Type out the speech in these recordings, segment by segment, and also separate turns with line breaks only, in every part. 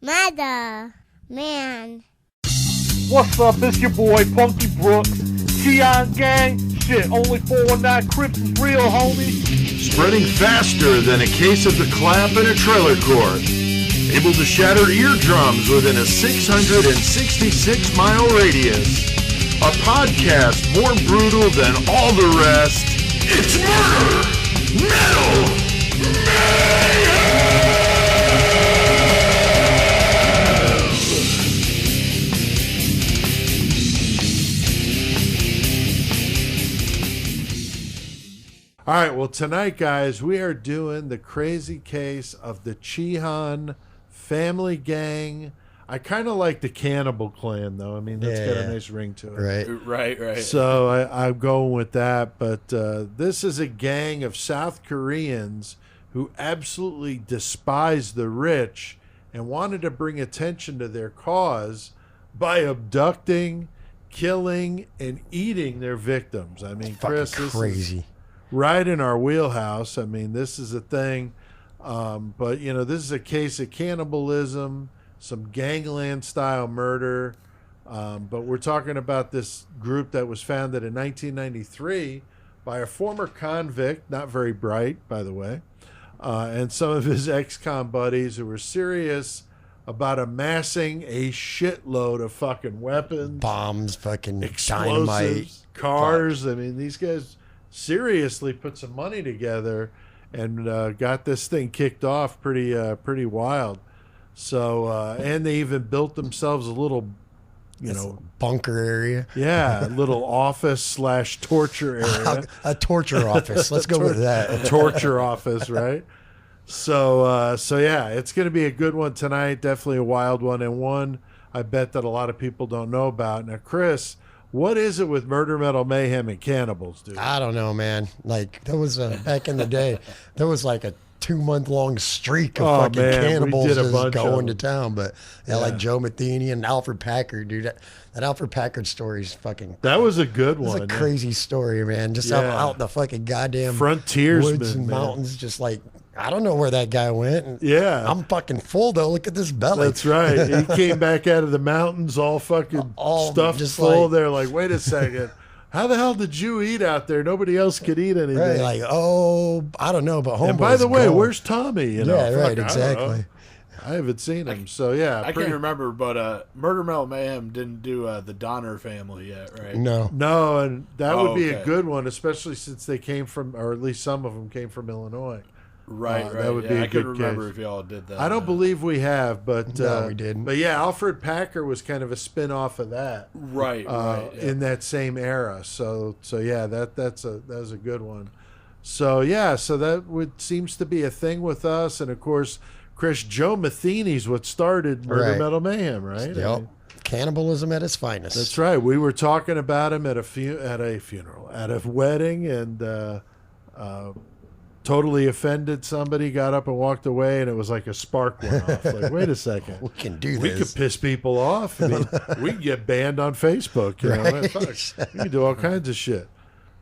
Murder Man.
What's up? It's your boy Punky Brooks. Chijon Gang. Shit, only 419 Crips is real, homie.
Spreading faster than a case of the clap in a trailer court. Able to shatter eardrums within a 666-mile radius. A podcast more brutal than all the rest. It's Murder Metal Mayhem!
All right, well, tonight, guys, we are doing the crazy case of the Chijon family gang. I kind of like the Cannibal Clan, though. I mean, that's got a nice ring to it.
Right.
So I'm going with that. But this is a gang of South Koreans who absolutely despise the rich and wanted to bring attention to their cause by abducting, killing, and eating their victims. I mean, Chris,
fucking crazy.
Right in our wheelhouse. I mean, this is a thing. But, you know, this is a case of cannibalism, some gangland-style murder. But we're talking about this group that was founded in 1993 by a former convict, not very bright, by the way, and some of his ex-con buddies who were serious about amassing a shitload of fucking weapons.
Bombs, fucking
explosives,
dynamite.
cars. I mean, these guys seriously put some money together and got this thing kicked off pretty wild. So and they even built themselves a little,
bunker area.
Yeah, a little office / torture area.
A torture office. Let's go with that.
A torture office, right? So yeah, it's going to be a good one tonight. Definitely a wild one, and one I bet that a lot of people don't know about. Now, Chris, what is it with Murder Metal Mayhem and cannibals, dude?
I don't know, man. Like, there was back in the day, there was like a 2-month-long streak of fucking cannibals just going to town. But like Joe Matheny and Alfred Packard, dude. That Alfred Packard story is fucking.
That was a good one.
It's a crazy story, man. Just out in the fucking goddamn
frontiersman,
woods and mountains, just like. I don't know where that guy went. And I'm fucking full, though. Look at this belly.
That's right. He came back out of the mountains all fucking stuffed just full. They're like, wait a second. How the hell did you eat out there? Nobody else could eat anything.
Right, like, I don't know, but homeboy's
And by the way, where's Tommy? You know,
right, exactly.
I haven't seen him, so yeah.
I can't remember, but Murder Metal Mayhem didn't do the Donner family yet, right?
No,
and that would be a good one, especially since they came from, or at least some of them came from Illinois.
Right.
That would be a
I
good
couldn't remember
case.
if y'all did that.
I don't believe we have, but
no, we didn't.
But yeah, Alfred Packard was kind of a spin-off of that,
right.
In that same era. So yeah, that was a good one. So yeah, so that seems to be a thing with us, and of course, Chris, Joe Matheny's what started Murder Metal Mayhem, right?
Yep. Cannibalism at its finest.
That's right. We were talking about him at a funeral, at a wedding, and. Totally offended somebody, got up and walked away, and it was like a spark went off. Like, wait a second.
We can do this.
We could piss people off. I mean, we can get banned on Facebook. You know? Fuck. We can do all kinds of shit.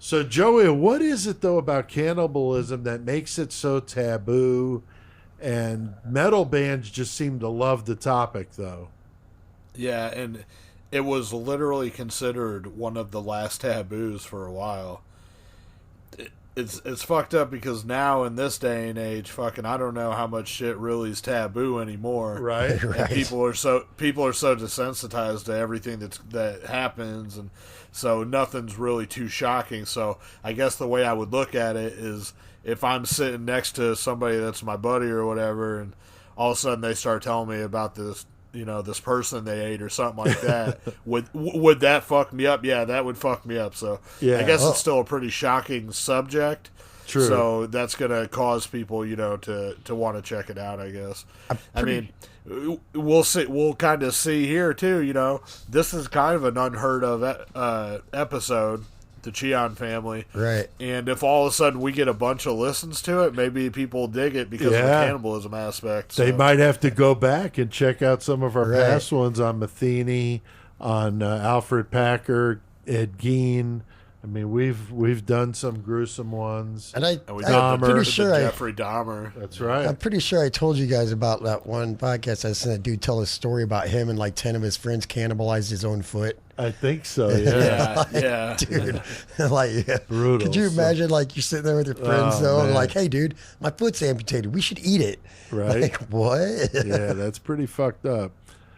So, Joey, what is it, though, about cannibalism that makes it so taboo? And metal bands just seem to love the topic, though.
Yeah, and it was literally considered one of the last taboos for a while. It's fucked up because now in this day and age, fucking I don't know how much shit really is taboo anymore.
Right.
And people are so desensitized to everything that happens, and so nothing's really too shocking. So I guess the way I would look at it is if I'm sitting next to somebody that's my buddy or whatever, and all of a sudden they start telling me about this, this person they ate or something like that, would that fuck me up? Yeah, that would fuck me up. So yeah, I guess it's still a pretty shocking subject.
True.
So that's going to cause people, to want to check it out, I guess. I mean, we'll see. We'll kind of see here too, this is kind of an unheard of episode, the Chijon family.
Right.
And if all of a sudden we get a bunch of listens to it, maybe people dig it because of the cannibalism aspect. So.
They might have to go back and check out some of our past ones on Matheny, on Alfred Packard, Ed Gein, I mean, we've done some gruesome ones.
And
we
I'm
did
pretty
the
sure
Jeffrey Dahmer.
That's right.
I'm pretty sure I told you guys about that one podcast. I seen that dude tell a story about him and like 10 of his friends cannibalized his own foot.
I think so. Yeah.
Yeah.
Dude, like,
Brutal.
Could you imagine, like, you're sitting there with your friends, though, and like, hey, dude, my foot's amputated. We should eat it.
Right.
Like, what?
Yeah, that's pretty fucked up.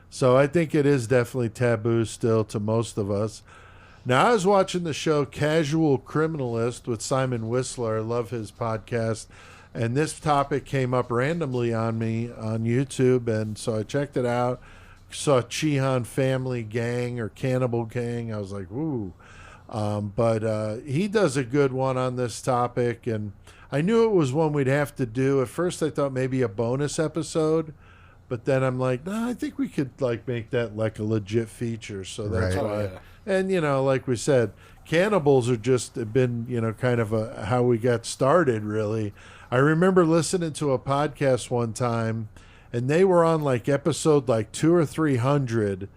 So I think it is definitely taboo still to most of us. Now, I was watching the show Casual Criminalist with Simon Whistler. I love his podcast. And this topic came up randomly on me on YouTube. And so I checked it out. Saw Chijon Family Gang or Cannibal Gang. I was like, ooh. But he does a good one on this topic. And I knew it was one we'd have to do. At first, I thought maybe a bonus episode. But then I'm like, no, I think we could like make that like a legit feature. So that's
Right.
why.
Yeah.
And, you know, like we said, cannibals are just been, you know, kind of how we got started, really. I remember listening to a podcast one time, and they were on, like, episode, like, 200 or 300,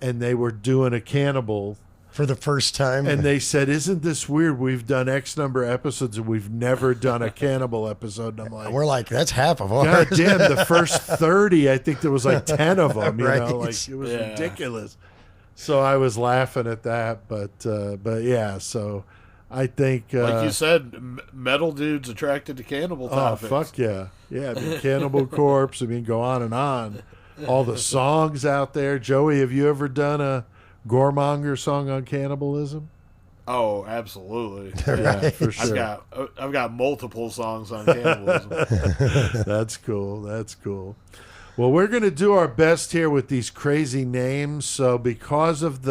and they were doing a cannibal.
For the first time.
And they said, isn't this weird? We've done X number of episodes, and we've never done a cannibal episode. And I'm like,
we're like, that's half of ours.
God damn, the first 30, I think there was, like, 10 of them, you
Right.
know? Like, it was
Yeah.
ridiculous. So I was laughing at that, but yeah. So I think,
Like you said, metal dudes attracted to cannibal
oh
topics.
fuck yeah, yeah. I mean, Cannibal Corpse. I mean, go on and on. All the songs out there. Joey, have you ever done a Goremonger song on cannibalism?
Oh, absolutely.
Yeah, for sure.
I've got multiple songs on cannibalism.
That's cool. That's cool. Well, we're going to do our best here with these crazy names. So because of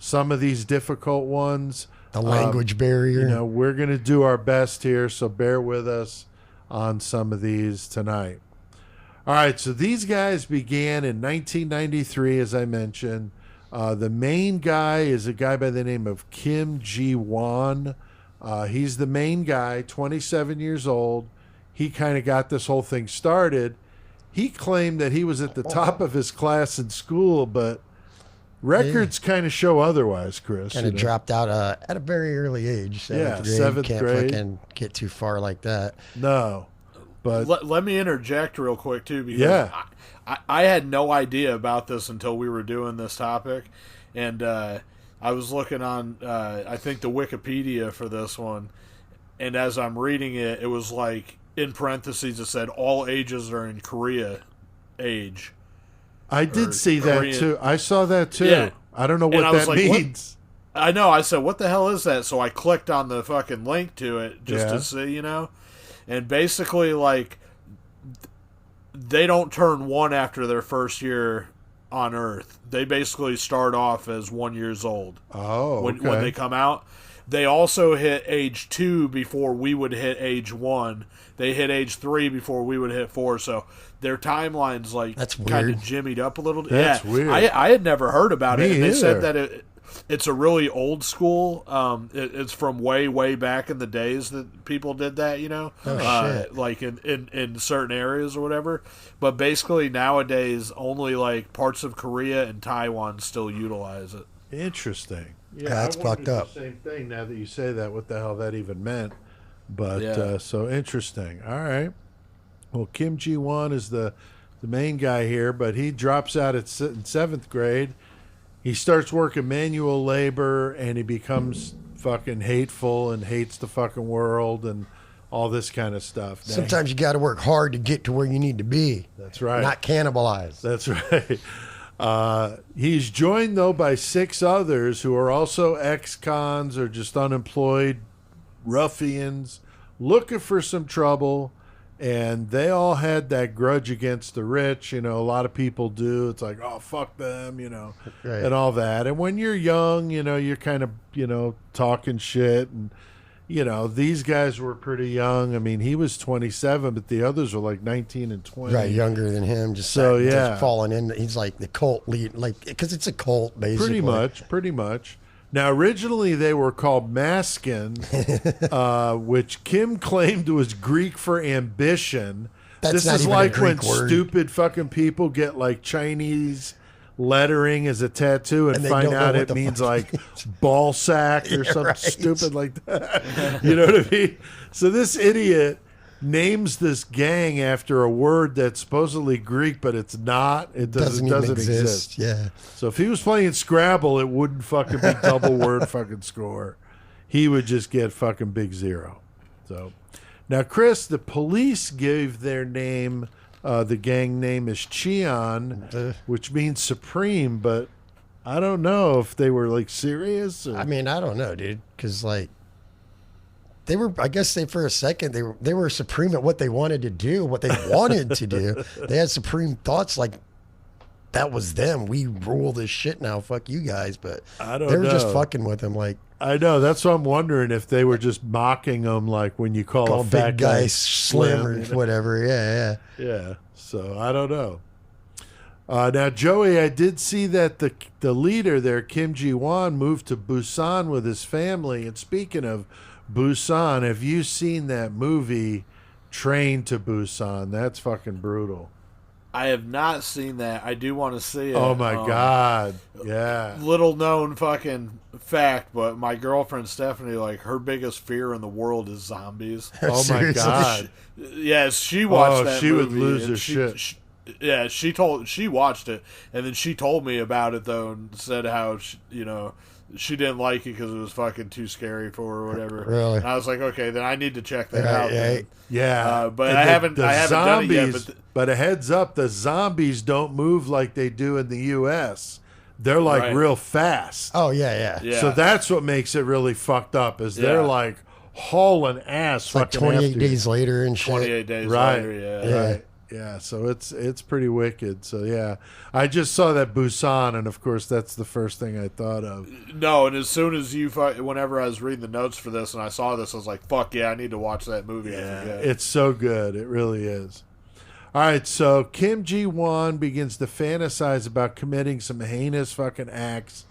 some of these difficult ones,
The language barrier.
you know, we're going to do our best here. So bear with us on some of these tonight. All right. So these guys began in 1993, as I mentioned. The main guy is a guy by the name of Kim Ji-won. He's the main guy, 27 years old. He kind of got this whole thing started. He claimed that he was at the top of his class in school, but records kind of show otherwise, Chris.
Kind of dropped out at a very early age.
Seventh
Can't
grade.
fucking get too far like that.
No, but
Let me interject real quick, too, because
Yeah.
I had no idea about this until we were doing this topic. And I was looking on, I think, the Wikipedia for this one. And as I'm reading it, it was like, in parentheses, it said all ages are in Korea age.
I did see that
Korean.
too. I saw that too.
Yeah.
I don't know
And
what
I was
that
like, what?
means.
I know. I said, what the hell is that? So I clicked on the fucking link to it just
Yeah.
to see, you know? And basically, like, they don't turn one after their first year on Earth. They basically start off as 1 year old.
Oh,
when
okay.
they come out. They also hit age 2 before we would hit age 1. They hit age 3 before we would hit 4. So their timeline's like
That's
kind
weird.
of jimmied up a little.
That's
yeah,
weird.
I had never heard about
Me
it. And they
either.
said that it's a really old school. It's from way back in the days that people did that. You know,
shit.
like in certain areas or whatever. But basically nowadays, only like parts of Korea and Taiwan still utilize it.
Interesting. Yeah,
That's
I wondered
fucked up.
The same thing. Now that you say that, what the hell that even meant? But
Yeah.
so interesting. All right. Well, Kim Ji-won is the main guy here, but he drops out in 7th grade. He starts working manual labor, and he becomes fucking hateful and hates the fucking world and all this kind of stuff. Now,
Sometimes you got to work hard to get to where you need to be.
that's right.
Not cannibalize.
That's right. He's joined, though, by 6 others who are also ex-cons or just unemployed ruffians looking for some trouble. And they all had that grudge against the rich. You know, a lot of people do. It's like, oh, fuck them, you know,
Right.
and all that. And when you're young, you know, you're kind of, you know, talking shit. And, you know, these guys were pretty young. I mean, he was 27, but the others were like 19 and 20.
Right, younger than him. Just
So,
just
yeah.
falling in. He's like the cult lead, like because it's a cult basically.
Pretty much. Now, originally they were called Maskin, which Kim claimed was Greek for ambition.
That's
This
not
is
even a
like when
Greek word.
stupid fucking people get like Chinese lettering as a tattoo and find out it means like ball sack or something stupid like that. You know what I mean? So this idiot names this gang after a word that's supposedly Greek, but it's not. It doesn't exist.
Yeah.
So if he was playing Scrabble, it wouldn't fucking be double word fucking score. He would just get fucking big zero. So now, Chris, the police gave their name, the gang name is Chijon, which means supreme, but I don't know if they were like serious. Or...
I mean, I don't know, dude, because like they were, I guess for a second they were supreme at what they wanted to do, what they wanted to do. They had supreme thoughts like that was them. We rule this shit now. Fuck you guys. But
I don't
they were
know.
just fucking with him. Like
I know. That's what I'm wondering if they were just mocking him, like when you call a fat
big guy slim or whatever. Yeah.
Yeah. So I don't know. Now, Joey, I did see that the leader there, Kim Ji-won, moved to Busan with his family. And speaking of Busan, have you seen that movie, Train to Busan? That's fucking brutal.
I have not seen that. I do want to see it.
Oh my God. Yeah.
Little known fucking fact, but my girlfriend Stephanie, like, her biggest fear in the world is zombies.
Oh my God.
Yes, she watched that
she
movie.
Would lose her shit.
She watched it, and then she told me about it though, and said how she didn't like it because it was fucking too scary for her or whatever.
Really?
And I was like, okay, then I need to check that out.
Yeah.
But I haven't done it yet.
But a heads up, the zombies don't move like they do in the U.S. They're like real fast.
Oh, yeah.
So that's what makes it really fucked up is they're like hauling ass.
It's like 28 days later and shit.
28 days later, yeah.
Right. Yeah, so it's pretty wicked. So yeah, I just saw that Busan, and of course that's the first thing I thought of.
No, and as soon as whenever I was reading the notes for this and I saw this, I was like, "Fuck yeah, I need to watch that movie."
Yeah, it's so good. It really is. All right, so Kim Ji-won begins to fantasize about committing some heinous fucking acts,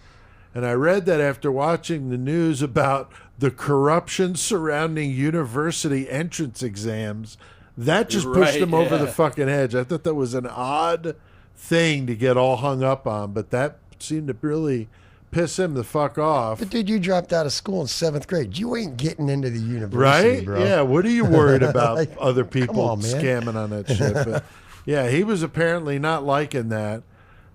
and I read that after watching the news about the corruption surrounding university entrance exams. That just pushed him over the fucking edge. I thought that was an odd thing to get all hung up on, but that seemed to really piss him the fuck off.
But dude, you dropped out of school in 7th grade. You ain't getting into the university,
right?
Bro.
Yeah, what are you worried about
like,
other people
on,
scamming on that shit? But yeah, he was apparently not liking that.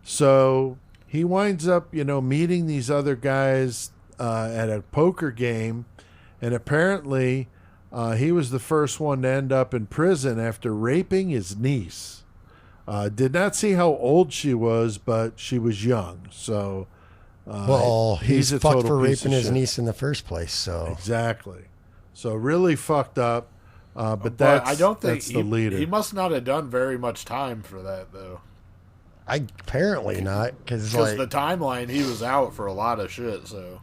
So he winds up, meeting these other guys at a poker game, and apparently... he was the first one to end up in prison after raping his niece. Did not see how old she was, but she was young. So,
he's
a
fucked
total
for
piece
raping
of
his
shit.
niece in the first place. So
exactly. So really fucked up. But that's
I don't think
that's the leader.
He must not have done very much time for that though.
Apparently not, because
the timeline he was out for a lot of shit. So.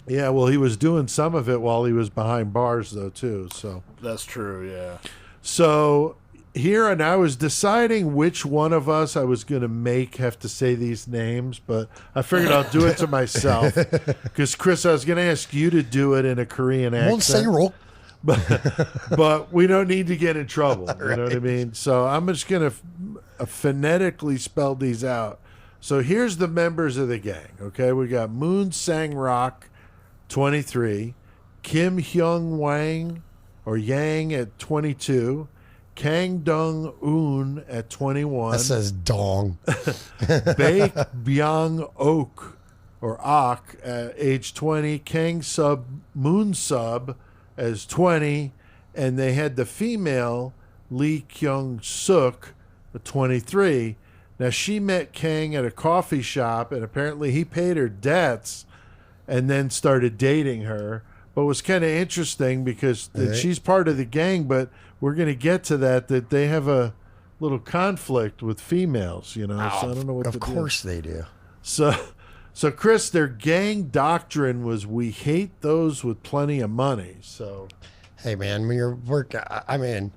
Yeah, well, he was doing some of it while he was behind bars, though, too. So
that's true, yeah.
So here, and I was deciding which one of us I was going to have to say these names, but I figured I'll do it to myself. Because, Chris, I was going to ask you to do it in a Korean accent.
Won't say roll.
But we don't need to get in trouble. You know what I mean? So I'm just going to phonetically spell these out. So here's the members of the gang, okay? We got Moon Sang-rock, 23, Kim Hyung Wang or Yang at 22, Kang Dong Un at 21.
That says dong.
Baek Byung Ok or Ok at age 20, Kang Sub Moon Sub as 20, and they had the female Lee Kyung Suk at 23. Now she met Kang at a coffee shop, and apparently he paid her debts and then started dating her. But it was kind of interesting because she's part of the gang, but we're going to get to that they have a little conflict with females, so I don't know what to do.
Of course they do.
So Chris, their gang doctrine was we hate those with plenty of money. So,
hey, man, when you're working, I mean,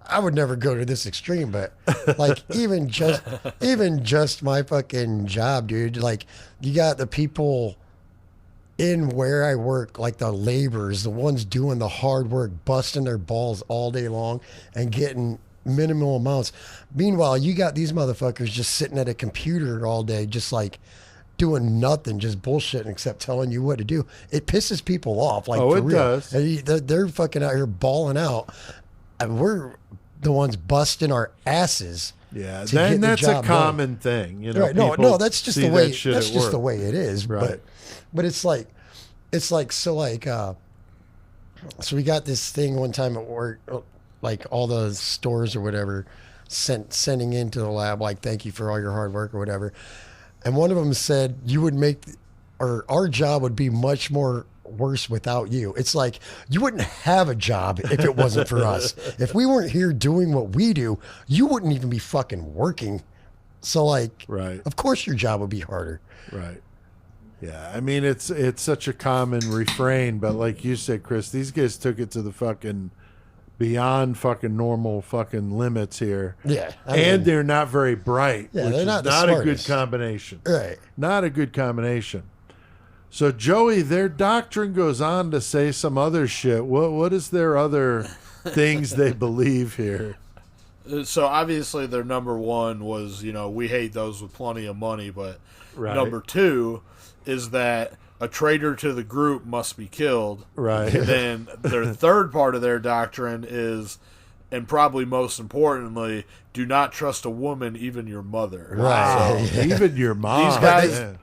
I would never go to this extreme, but like even just my fucking job, dude, like you got the people in where I work, like the laborers, the ones doing the hard work, busting their balls all day long and getting minimal amounts. Meanwhile, you got these motherfuckers just sitting at a computer all day, just like doing nothing, just bullshitting except telling you what to do. It pisses people off. Like, for
it
real.
does.
They're fucking out here balling out. And we're the ones busting our asses.
Yeah, then that's a common thing, you know.
Right. No, that's just the way. That's just the way it is.
Right.
But it's like so we got this thing one time at work, like all the stores or whatever, sending into the lab like, thank you for all your hard work or whatever. And one of them said, you would make, or our job would be much more worse without you. It's like, you wouldn't have a job if it wasn't for us. If we weren't here doing what we do, you wouldn't even be fucking working. So like,
right.
Of course your job would be harder.
Right. Yeah. I mean, it's such a common refrain, but like you said, Chris, these guys took it to the fucking beyond fucking normal fucking limits here.
Yeah.
And they're not very bright, which
they're
is
not
not a good combination.
Right.
Not a good combination. So, Joey, their doctrine goes on to say some other shit. What is their other things they believe here?
So, obviously, their number one was, we hate those with plenty of money, but number two is that a traitor to the group must be killed.
Right.
And then their third part of their doctrine is, and probably most importantly, do not trust a woman, even your mother.
Right.
So, even your mom.
These guys,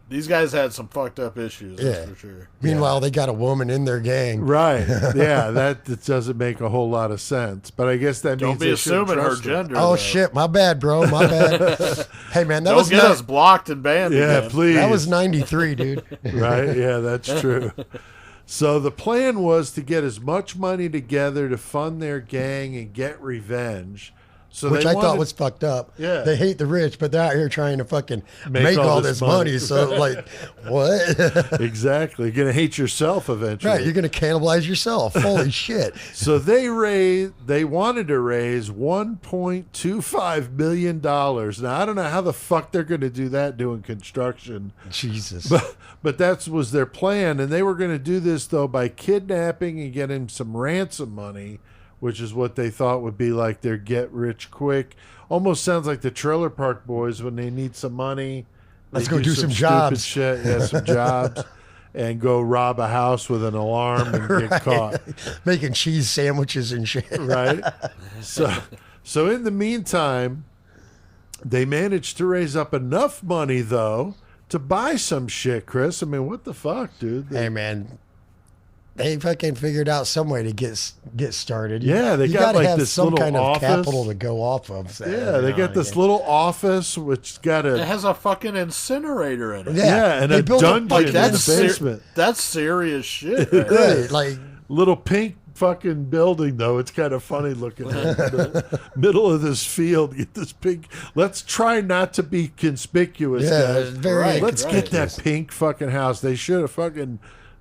these guys had some fucked up issues, that's for sure.
Meanwhile, they got a woman in their gang.
Right. Yeah, that doesn't make a whole lot of sense. But I guess that means
don't be assuming her gender.
Oh, shit. My bad, bro. My bad. Hey, man, that
don't get us blocked and banned.
Yeah,
again.
please.
That was 93, dude.
Right? Yeah, that's true. So the plan was to get as much money together to fund their gang and get revenge. So
which I thought was fucked up.
Yeah.
They hate the rich, but they're out here trying to fucking make all this money. So, like, what?
Exactly. You're going to hate yourself eventually.
Right. You're going to cannibalize yourself. Holy shit.
So they wanted to raise $1.25 million. Now, I don't know how the fuck they're going to do that doing construction.
Jesus.
But that was their plan. And they were going to do this, though, by kidnapping and getting some ransom money, which is what they thought would be like their get rich quick. Almost sounds like the Trailer Park Boys when they need some money.
Let's go do some jobs.
Shit. Yeah, some jobs. And go rob a house with an alarm and get caught.
Making cheese sandwiches and shit.
Right? So in the meantime, they managed to raise up enough money, though, to buy some shit, Chris. I mean, what the fuck, dude?
Hey, man. They fucking figured out some way to get started.
Yeah, they got like this
some
little
kind of
office.
capital to go off of. So,
yeah, they got this little office which got
it has a fucking incinerator in it.
Yeah, and a dungeon in the basement.
That's serious shit.
Right, like
little pink fucking building though. It's kind of funny looking. In the middle of this field, get this pink. Let's try not to be conspicuous, guys.
Very.
Let's get that pink fucking house. They should have fucking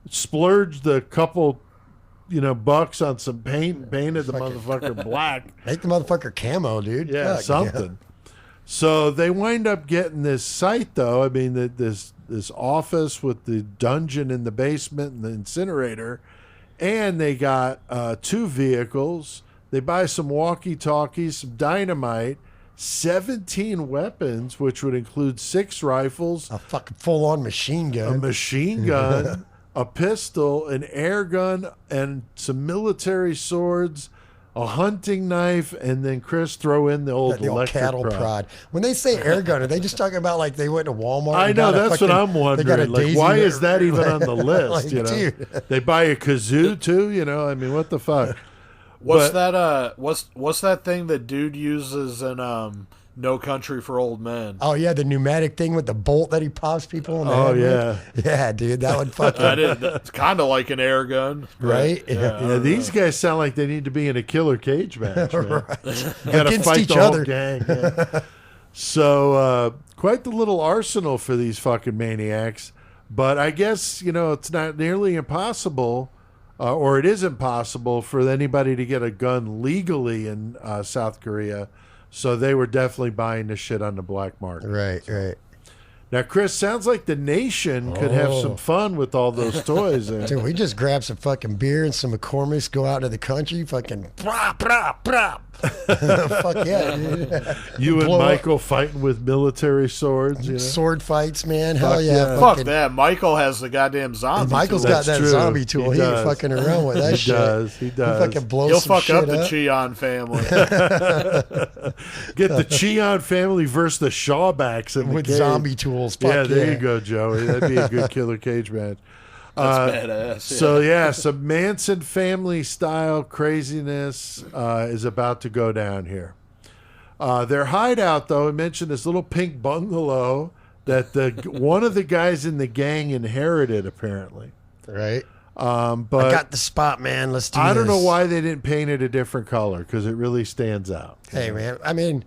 splurged a couple, bucks on some paint and painted the motherfucker black.
Make the motherfucker camo, dude.
Yeah,
Fuck,
something. Yeah. So they wind up getting this site, though. I mean, this office with the dungeon in the basement and the incinerator, and they got 2 vehicles. They buy some walkie-talkies, some dynamite, 17 weapons, which would include 6 rifles,
a fucking full-on machine gun,
a machine gun. A pistol, an air gun, and some military swords, a hunting knife, and then Chris throw in the old electric
cattle prod. When they say air gun, are they just talking about like they went to Walmart?
I know, that's what I'm wondering. Like, why is that even on the list?
Like, dude.
They buy a kazoo too. I mean, what the fuck?
What's that thing that dude uses in No Country for Old Men?
Oh yeah, the pneumatic thing with the bolt that he pops people in the head with. Yeah, dude, that would fucking.
It's kind of like an air gun,
right?
Yeah, these guys sound like they need to be in a killer cage match. Man.
Right.
You got to fight the whole gang. Yeah. So quite the little arsenal for these fucking maniacs. But I guess it's not nearly impossible. Or it is impossible for anybody to get a gun legally in South Korea. So they were definitely buying this shit on the black market.
Right.
Now, Chris, sounds like the nation could have some fun with all those toys.
Dude, we just grab some fucking beer and some McCormick's, go out into the country, fucking brap, brap, brap. Fuck yeah, dude.
You and
Blow
Michael fighting with military swords. You know?
Sword fights, man. Hell
Fuck
yeah.
yeah.
Fuck that. Michael has the goddamn zombie.
Michael's
tool.
got that
true.
zombie tool. He ain't
does.
fucking around with that
He
shit.
does. He does.
He fucking blows
He'll
some
fuck
shit
up the Chijon family.
Get the Chijon family versus the Shawbacks in the
with
cage.
zombie tools. Fuck
Yeah, there you go, Joey. That'd be a good killer cage match.
That's badass.
So yeah, some Manson family style craziness is about to go down here. Their hideout, though, I mentioned this little pink bungalow that one of the guys in the gang inherited, apparently.
Right.
But
I got the spot, man. Let's do this.
I don't know why they didn't paint it a different color because it really stands out.
Hey, man. I mean,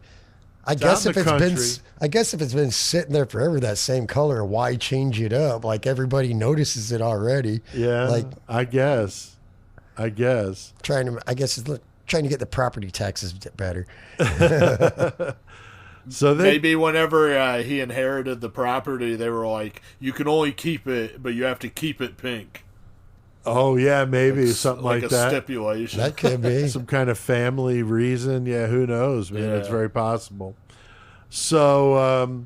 I
out
guess
in
if
the
it's been,
country.
I guess if it's been sitting there forever, that same color, why change it up? Like everybody notices it already.
Yeah,
Like
I guess.
I guess it's trying to get the property taxes better.
So they
Maybe whenever he inherited the property, they were like, "You can only keep it, but you have to keep it pink."
Oh yeah, maybe
Like
something
like
like
a
that.
stipulation.
That could be.
Some kind of family reason. Yeah, who knows, man?
Yeah.
It's very possible. So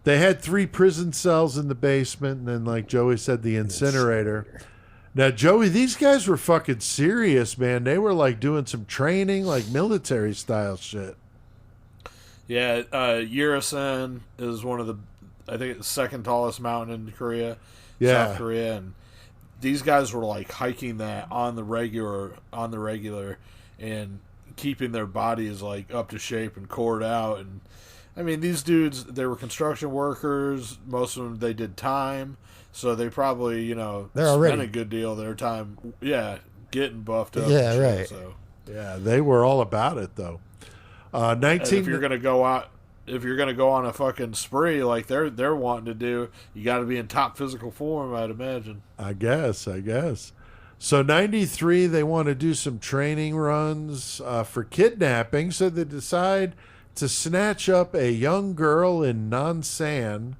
they had 3 prison cells in the basement, and then, like Joey said, the incinerator. Now, Joey, these guys were fucking serious, man. They were like doing some training, like military style shit.
Yeah, Urasen is one of the, I think it's the second tallest mountain in Korea,
Yeah.
South Korea, and these guys were like hiking that on the regular, and keeping their bodies like up to shape and cored out. And I mean, these dudes, they were construction workers. Most of them, they did time, so they probably,
They're
spent
already-
a good deal of their time, getting buffed up.
Yeah,
and shit,
right.
So.
Yeah, they were all about it, though.
And if you're gonna go out, if you're gonna go on a fucking spree like they're wanting to do, you got to be in top physical form, I'd imagine.
I guess. So 93, they want to do some training runs for kidnapping. So they decide to snatch up a young girl in Nansan,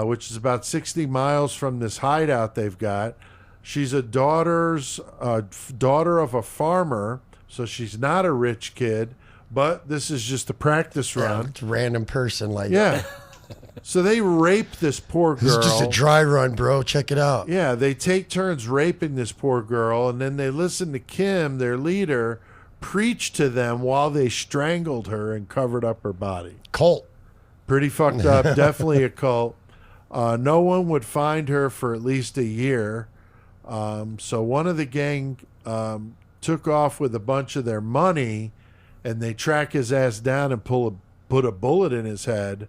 which is about 60 miles from this hideout they've got. She's a daughter of a farmer, so she's not a rich kid. But this is just a practice run.
It's a random person, like
Yeah. So they rape this poor girl.
This is just a dry run, bro. Check it out.
Yeah, they take turns raping this poor girl, and then they listen to Kim, their leader, preach to them while they strangled her and covered up her body.
Cult.
Pretty fucked up. Definitely a cult. No one would find her for at least a year. So one of the gang took off with a bunch of their money, and they track his ass down and put a bullet in his head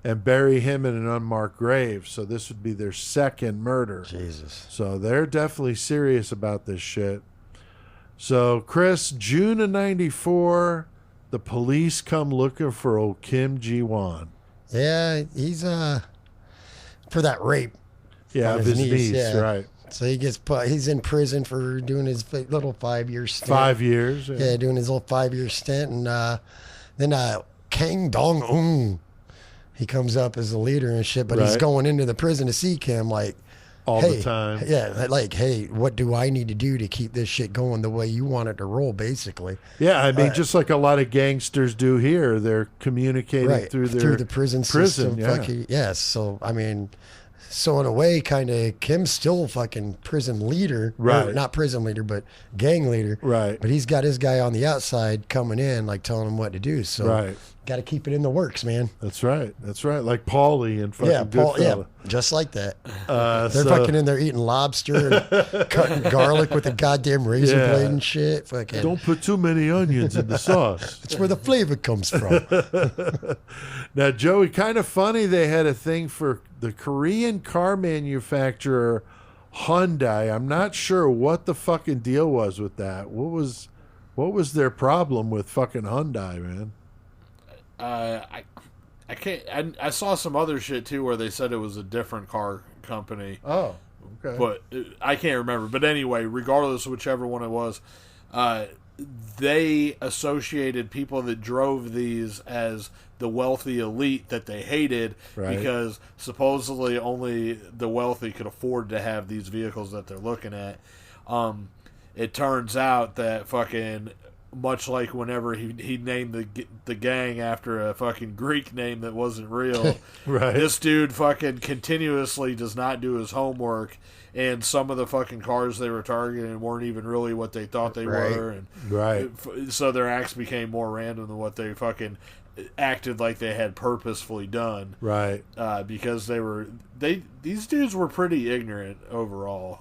and bury him in an unmarked grave. So this would be their second murder.
Jesus.
So they're definitely serious about this shit. So, Chris, June of 94, the police come looking for old Kim Ji-won.
Yeah, he's for that rape.
Yeah,
on
of his niece,
yeah.
right.
So he gets put. He's in prison for doing his little 5-year stint.
5 years.
Yeah, doing his little 5-year stint, and then Kang Dong-un, he comes up as the leader and shit, but he's
Right.
going into the prison to see Kim like
All
hey,
the time.
Yeah, like, hey, what do I need to do to keep this shit going the way you want it to roll, basically?
Yeah, I mean, just like a lot of gangsters do here, they're communicating through
the prison system.
Yeah.
Fucking, yes, so, I mean... So in a way, kind of, Kim's still fucking prison leader.
Right.
Or not prison leader, but gang leader.
Right.
But he's got his guy on the outside coming in, like telling him what to do. So
Right.
got to keep it in the works, man.
That's right. Like Paulie and fucking Goodfella.
Just like that.
They're
They're fucking in there eating lobster and cutting garlic with a goddamn razor
Yeah.
blade and shit. Fucking.
Don't put too many onions in the sauce.
That's where the flavor comes from.
Now, Joey, kind of funny, they had a thing for the Korean car manufacturer Hyundai. I'm not sure what the fucking deal was with that. What was their problem with fucking Hyundai, man?
I can't. I saw some other shit too where they said it was a different car company.
Oh, okay.
But I can't remember. But anyway, regardless of whichever one it was, they associated people that drove these as the wealthy elite that they hated
Right.
because supposedly only the wealthy could afford to have these vehicles that they're looking at. It turns out that fucking much like whenever he named the gang after a fucking Greek name that wasn't real.
Right.
This dude fucking continuously does not do his homework, and some of the fucking cars they were targeting weren't even really what they thought they were. And
Right.
So their acts became more random than what they fucking acted like they had purposefully done.
Right.
Because these dudes were pretty ignorant overall.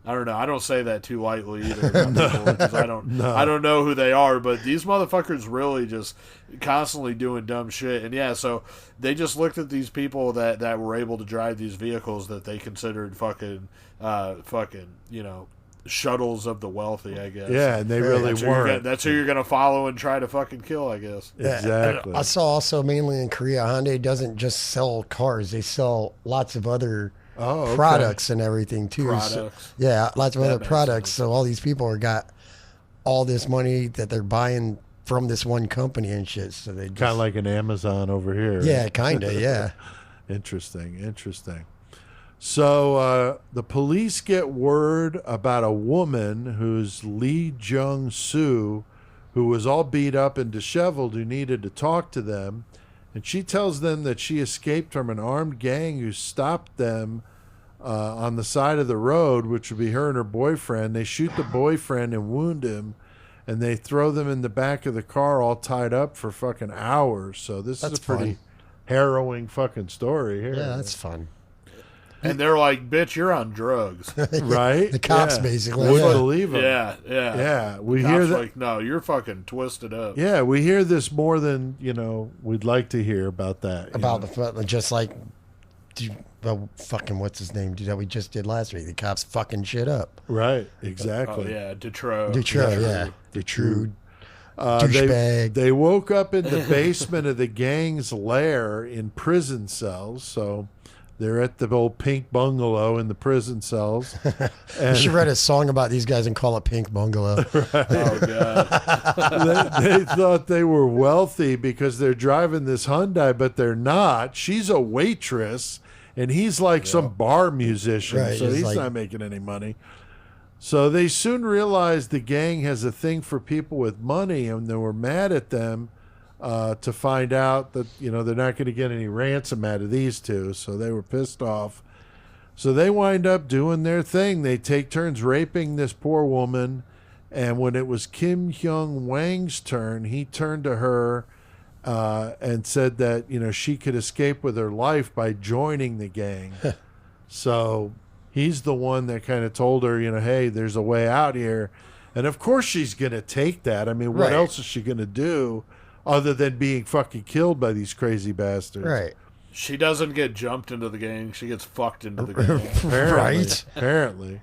I don't know. I don't say that too lightly either. Because I don't know who they are, but these motherfuckers really just constantly doing dumb shit. And yeah, so they just looked at these people that were able to drive these vehicles that they considered fucking shuttles of the wealthy, I guess.
Yeah, and they really weren't.
That's who you're gonna follow and try to fucking kill, I guess.
Exactly.
I saw also mainly in Korea, Hyundai doesn't just sell cars; they sell lots of other products and everything too. So, lots of other products. So all these people got all this money that they're buying from this one company and shit. So they
kind of like an Amazon over here.
Yeah, kind of. Yeah.
Interesting. So the police get word about a woman who's Lee Jung Soo, who was all beat up and disheveled, who needed to talk to them. And she tells them that she escaped from an armed gang who stopped them on the side of the road, which would be her and her boyfriend. They shoot the boyfriend and wound him, and they throw them in the back of the car all tied up for fucking hours. So this is a pretty harrowing fucking story here.
Yeah, that's fun.
And they're like, bitch, you're on drugs.
Right?
The cops basically.
Wouldn't believe them.
Yeah.
We
the
hear
cops
that.
like, no, you're fucking twisted up.
Yeah, we hear this more than, we'd like to hear about that.
Just like, fucking, what's his name? Dude, that we just did last week. The cops fucking shit up.
Right, exactly.
Oh, yeah, Detroit,
yeah. Detroit. Douchebag.
They woke up in the basement of the gang's lair in prison cells, so they're at the old pink bungalow in the prison cells.
You should write a song about these guys and call it Pink Bungalow.
Right.
Oh, God.
they thought they were wealthy because they're driving this Hyundai, but they're not. She's a waitress, and he's like some bar musician,
right,
so he's not making any money. So they soon realized the gang has a thing for people with money, and they were mad at them to find out that, they're not going to get any ransom out of these two. So they were pissed off. So they wind up doing their thing. They take turns raping this poor woman. And when it was Kim Hyung Wang's turn, he turned to her and said that, she could escape with her life by joining the gang. So he's the one that kind of told her, hey, there's a way out here. And of course she's going to take that. I mean, what else is she going to do other than being fucking killed by these crazy bastards?
Right.
She doesn't get jumped into the gang. She gets fucked into the gang.
Apparently.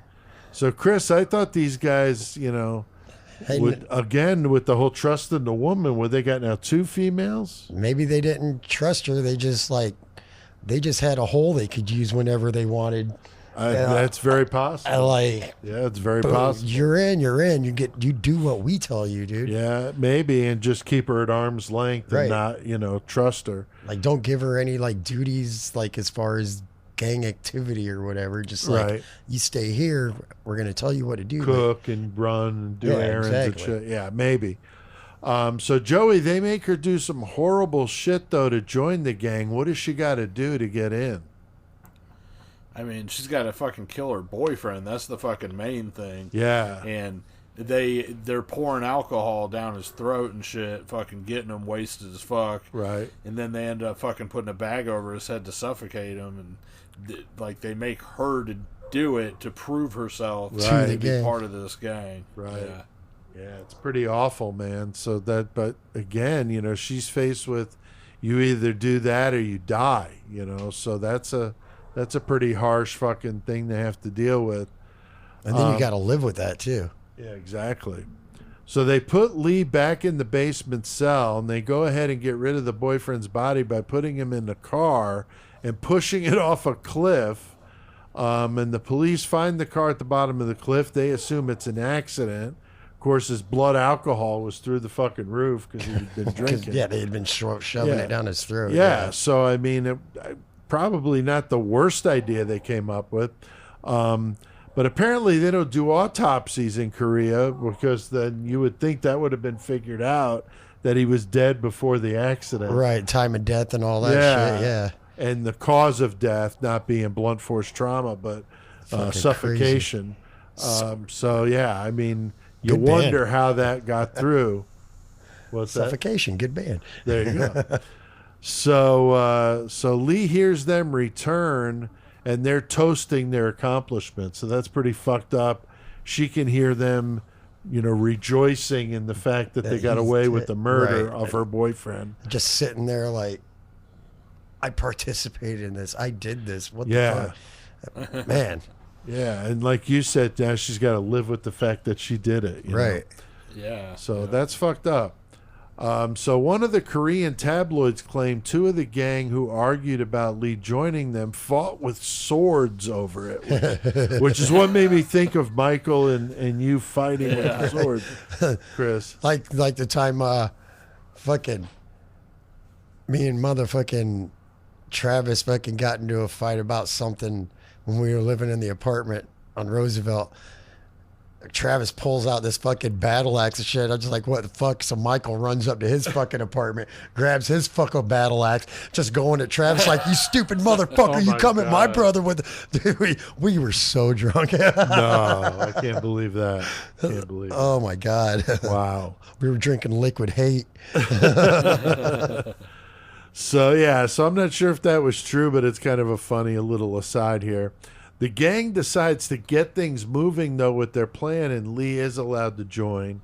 So, Chris, I thought these guys, would, again, with the whole trust in the woman, would they got now 2 females?
Maybe they didn't trust her. They just had a hole they could use whenever they wanted.
That's very possible. It's very possible.
You're in. You do what we tell you, dude.
Yeah, maybe, and just keep her at arm's length and not, trust her.
Like, don't give her any duties, as far as gang activity or whatever. Just you stay here. We're gonna tell you what to do.
Cook and run and do errands and shit. Yeah, maybe. So Joey, they make her do some horrible shit though to join the gang. What does she got to do to get in?
I mean, she's got to fucking kill her boyfriend. That's the fucking main thing.
Yeah.
And they're pouring alcohol down his throat and shit, fucking getting him wasted as fuck.
Right.
And then they end up fucking putting a bag over his head to suffocate him. And they make her to do it to prove herself to be part of this gang.
Right. Yeah, it's pretty awful, man. So but again, she's faced with, you either do that or you die, so that's a pretty harsh fucking thing to have to deal with.
And then you got to live with that, too.
Yeah, exactly. So they put Lee back in the basement cell, and they go ahead and get rid of the boyfriend's body by putting him in the car and pushing it off a cliff. And the police find the car at the bottom of the cliff. They assume it's an accident. Of course, his blood alcohol was through the fucking roof because he'd been drinking.
They had been shoving it down his throat.
Yeah, so, I mean... probably not the worst idea they came up with. But apparently they don't do autopsies in Korea, because then you would think that would have been figured out that he was dead before the accident.
Right, time of death and all that shit, yeah.
And the cause of death not being blunt force trauma, but suffocation. So, yeah, I mean, you wonder how that got through. What's
Suffocation, good band.
There you go. So Lee hears them return, and they're toasting their accomplishments. So that's pretty fucked up. She can hear them, rejoicing in the fact that they got away with the murder of her boyfriend.
Just sitting there like, I participated in this. I did this. What the fuck? Man.
Yeah, and like you said, now she's got to live with the fact that she did it. You know?
Yeah.
So that's fucked up. So one of the Korean tabloids claimed two of the gang who argued about Lee joining them fought with swords over it, which is what made me think of Michael and you fighting with the sword, Chris.
Like the time fucking me and motherfucking Travis fucking got into a fight about something when we were living in the apartment on Roosevelt. Travis pulls out this fucking battle axe and shit. I'm just like, what the fuck? So Michael runs up to his fucking apartment, grabs his fucking battle axe, just going at Travis like, you stupid motherfucker, you come at my brother with... Dude, we were so drunk.
No, I can't believe that. Can't believe it.
Oh, my God.
Wow.
We were drinking liquid hate.
So I'm not sure if that was true, but it's kind of a funny little aside here. The gang decides to get things moving, though, with their plan, and Lee is allowed to join.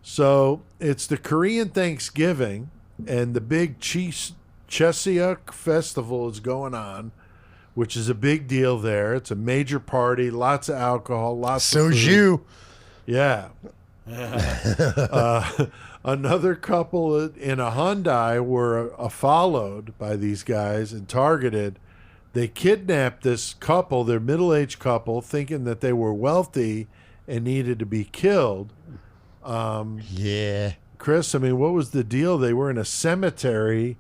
So it's the Korean Thanksgiving, and the big Cheseok Festival is going on, which is a big deal there. It's a major party, lots of alcohol, lots of food.
Soju.
Yeah. Another couple in a Hyundai were followed by these guys and targeted. They kidnapped this couple, their middle-aged couple, thinking that they were wealthy and needed to be killed.
Yeah.
Chris, I mean, what was the deal? They were in a cemetery.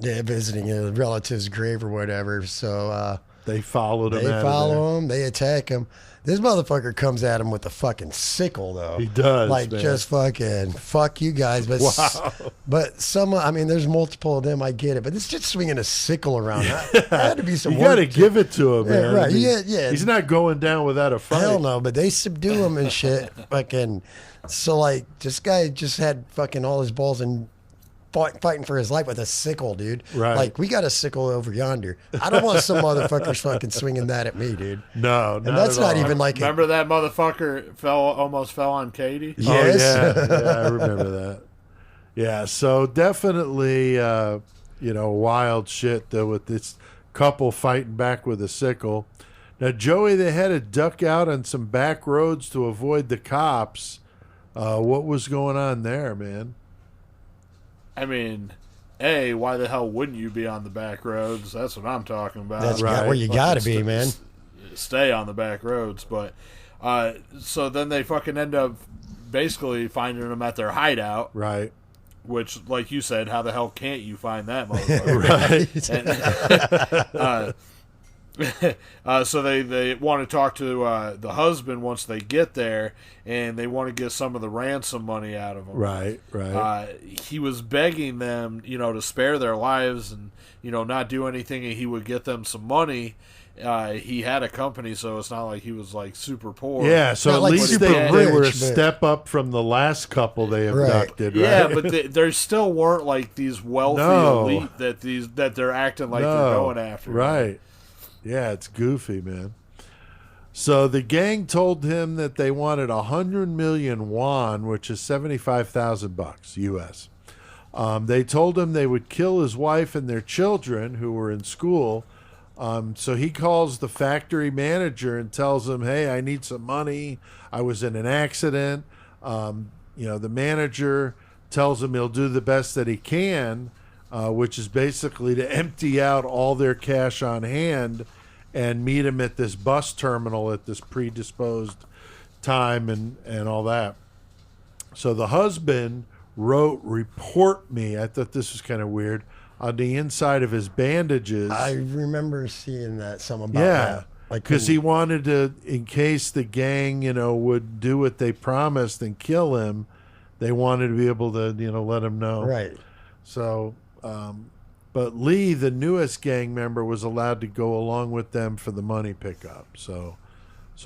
Yeah, visiting a relative's grave or whatever. So
they followed him.
They follow him. They attack him. This motherfucker comes at him with a fucking sickle, though.
He does,
like,
man.
just fucking fuck you guys. But but some, I mean, there's multiple of them. I get it, but it's just swinging a sickle around. That had to be some.
You got to give it to him, man.
Yeah, right?
I mean,
yeah.
He's not going down without a fight.
Hell no. But they subdue him and shit. Fucking. So like, this guy just had fucking all his balls and fighting for his life with a sickle, dude.
Right.
Like, we got a sickle over yonder. I don't want some motherfuckers fucking swinging that at me, dude.
No,
and that's not even like.
Remember that motherfucker almost fell on Katie?
Yes.
Oh, yeah, I remember that. Yeah, so definitely, wild shit though with this couple fighting back with a sickle. Now, Joey, they had to duck out on some back roads to avoid the cops. What was going on there, man?
I mean, why the hell wouldn't you be on the back roads? That's what I'm talking about.
That's right. Where you got to be, man.
Stay on the back roads. But so then they fucking end up basically finding them at their hideout.
Right.
Which, like you said, how the hell can't you find that motherfucker?
Right.
So they want to talk to the husband once they get there, and they want to get some of the ransom money out of him.
Right.
He was begging them, to spare their lives and, not do anything, and he would get them some money. He had a company, so it's not like he was like super poor.
Yeah, so at
like
least they were a step up from the last couple they abducted, right?
Yeah, but there still weren't like these wealthy elite that they're acting like they're going after.
Right. Yeah, it's goofy, man. So the gang told him that they wanted 100 million won, which is $75,000 US. They told him they would kill his wife and their children who were in school. So he calls the factory manager and tells him, hey, I need some money. I was in an accident. The manager tells him he'll do the best that he can, which is basically to empty out all their cash on hand and meet him at this bus terminal at this predisposed time and all that. So the husband wrote, report me. I thought this was kind of weird. On the inside of his bandages.
I remember seeing that, something about that.
Because he wanted to, in case the gang, would do what they promised and kill him, they wanted to be able to, let him know.
Right.
So, but Lee, the newest gang member, was allowed to go along with them for the money pickup. So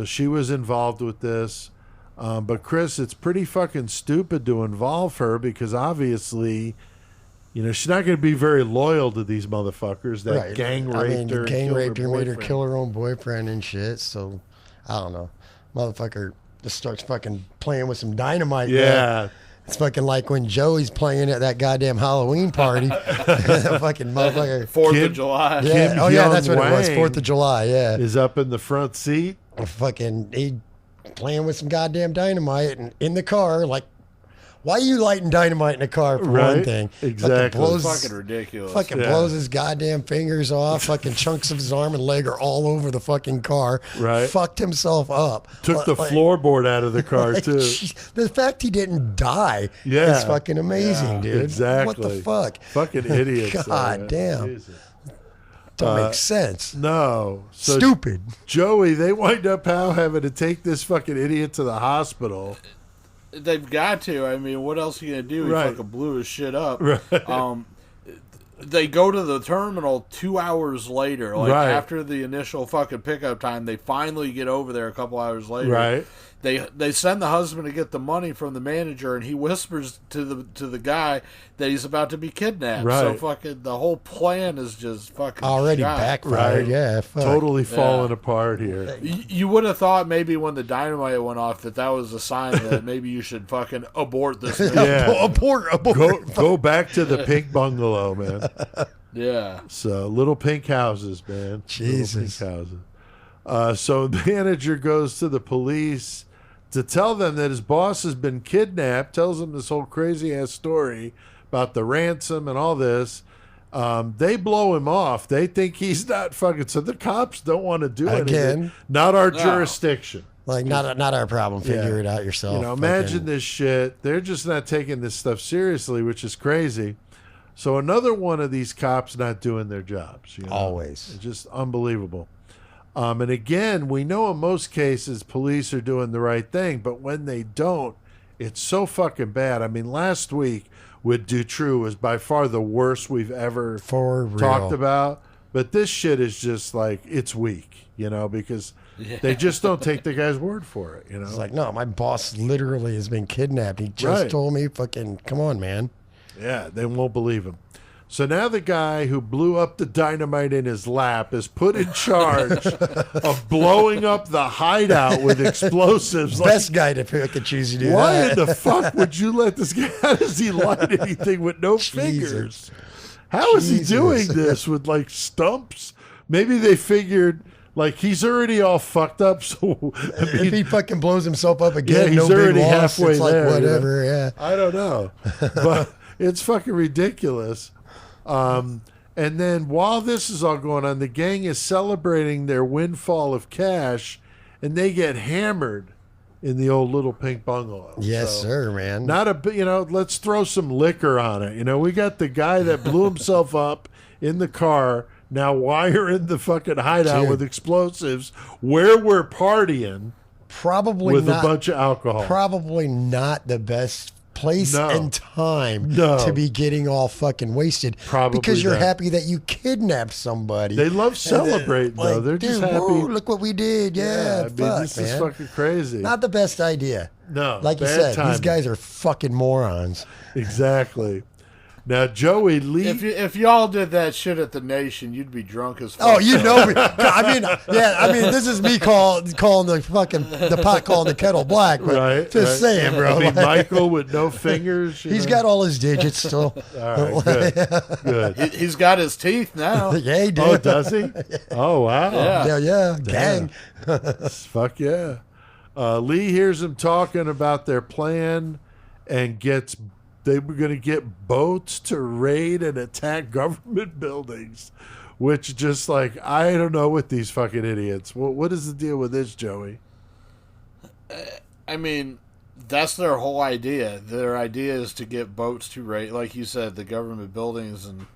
she was involved with this. But Chris, it's pretty fucking stupid to involve her because obviously, she's not going to be very loyal to these motherfuckers that gang raped her.
Gang raped her, made her kill her own boyfriend and shit. So, I don't know. Motherfucker just starts fucking playing with some dynamite.
Yeah.
Man. It's fucking like when Joey's playing at that goddamn Halloween party. Fucking motherfucker.
4th of July.
Yeah.
Kim
That's what it was. 4th of July, yeah.
Is up in the front seat.
Fucking, he playing with some goddamn dynamite and in the car, like, why are you lighting dynamite in a car for one thing?
Exactly.
It's fucking ridiculous.
Fucking blows his goddamn fingers off. Fucking chunks of his arm and leg are all over the fucking car.
Right.
Fucked himself up.
Took the floorboard out of the car, too.
The fact he didn't die is fucking amazing, dude.
Exactly.
What the fuck?
Fucking idiots.
God damn.
Jesus.
Don't make sense.
No. So
Stupid.
Joey, they wind up having to take this fucking idiot to the hospital.
They've got to. I mean, what else are you going to do? He fucking blew his shit up.
Right.
They go to the terminal 2 hours later. After the initial fucking pickup time, they finally get over there a couple hours later.
Right.
They send the husband to get the money from the manager, and he whispers to the guy that he's about to be kidnapped.
Right.
So fucking the whole plan is just fucking
already
shot.
backfired.
Right.
Yeah, fuck.
Totally falling apart here.
You would have thought maybe when the dynamite went off that was a sign that maybe you should fucking abort this.
Yeah.
Abort.
Go back to the pink bungalow, man.
Yeah.
So little pink houses, man.
Jesus.
Little pink houses. So the manager goes to the police to tell them that his boss has been kidnapped, tells them this whole crazy-ass story about the ransom and all this. They blow him off. They think he's not fucking... So the cops don't want to do anything. Not our jurisdiction.
Like, not our problem. Figure it out yourself.
Imagine this shit. They're just not taking this stuff seriously, which is crazy. So another one of these cops not doing their jobs.
Always.
It's just unbelievable. And again, we know in most cases police are doing the right thing, but when they don't, it's so fucking bad. I mean, last week with Dutroux was by far the worst we've ever talked about. But this shit is just like, it's weak, because they just don't take the guy's word for it,
It's like, no, my boss literally has been kidnapped. He just told me, fucking, come on, man.
Yeah, they won't believe him. So now the guy who blew up the dynamite in his lap is put in charge of blowing up the hideout with explosives.
Best guy to pick and choose to do
why
that.
in the fuck would you let this guy? How does he light anything with no fingers? How is he doing this with like stumps? Maybe they figured like he's already all fucked up. So
if he fucking blows himself up again,
he's
no
already
big loss.
halfway
It's like
there.
whatever. Yeah,
I don't know, but it's fucking ridiculous. And then while this is all going on, the gang is celebrating their windfall of cash, and they get hammered in the old little pink bungalow.
Yes, sir, man.
Not let's throw some liquor on it. We got the guy that blew himself up in the car now wiring the fucking hideout with explosives where we're partying.
Probably
with
not,
a bunch of alcohol.
Probably not the best place and time to be getting all fucking wasted.
Probably
because you're
not.
happy that you kidnapped somebody.
They love celebrating though. They're just happy.
Whoa, look what we did. Yeah,
this is fucking crazy.
Not the best idea.
No,
like you said, these guys are fucking morons.
Exactly. Now, Joey Lee.
If y'all did that shit at the Nation, you'd be drunk as fuck.
Oh, you know me. I mean, this is me calling the pot calling the kettle black. But just saying, bro.
I mean, Michael with no fingers.
He's got all his digits still.
All right, good.
He's got his teeth now.
Yeah, he did.
Oh, does he? Oh, wow.
Yeah. Gang.
Fuck yeah. Lee hears him talking about their plan and they were going to get boats to raid and attack government buildings, which just like, I don't know with these fucking idiots. What is the deal with this, Joey?
I mean, that's their whole idea. Their idea is to get boats to raid, like you said, the government buildings. And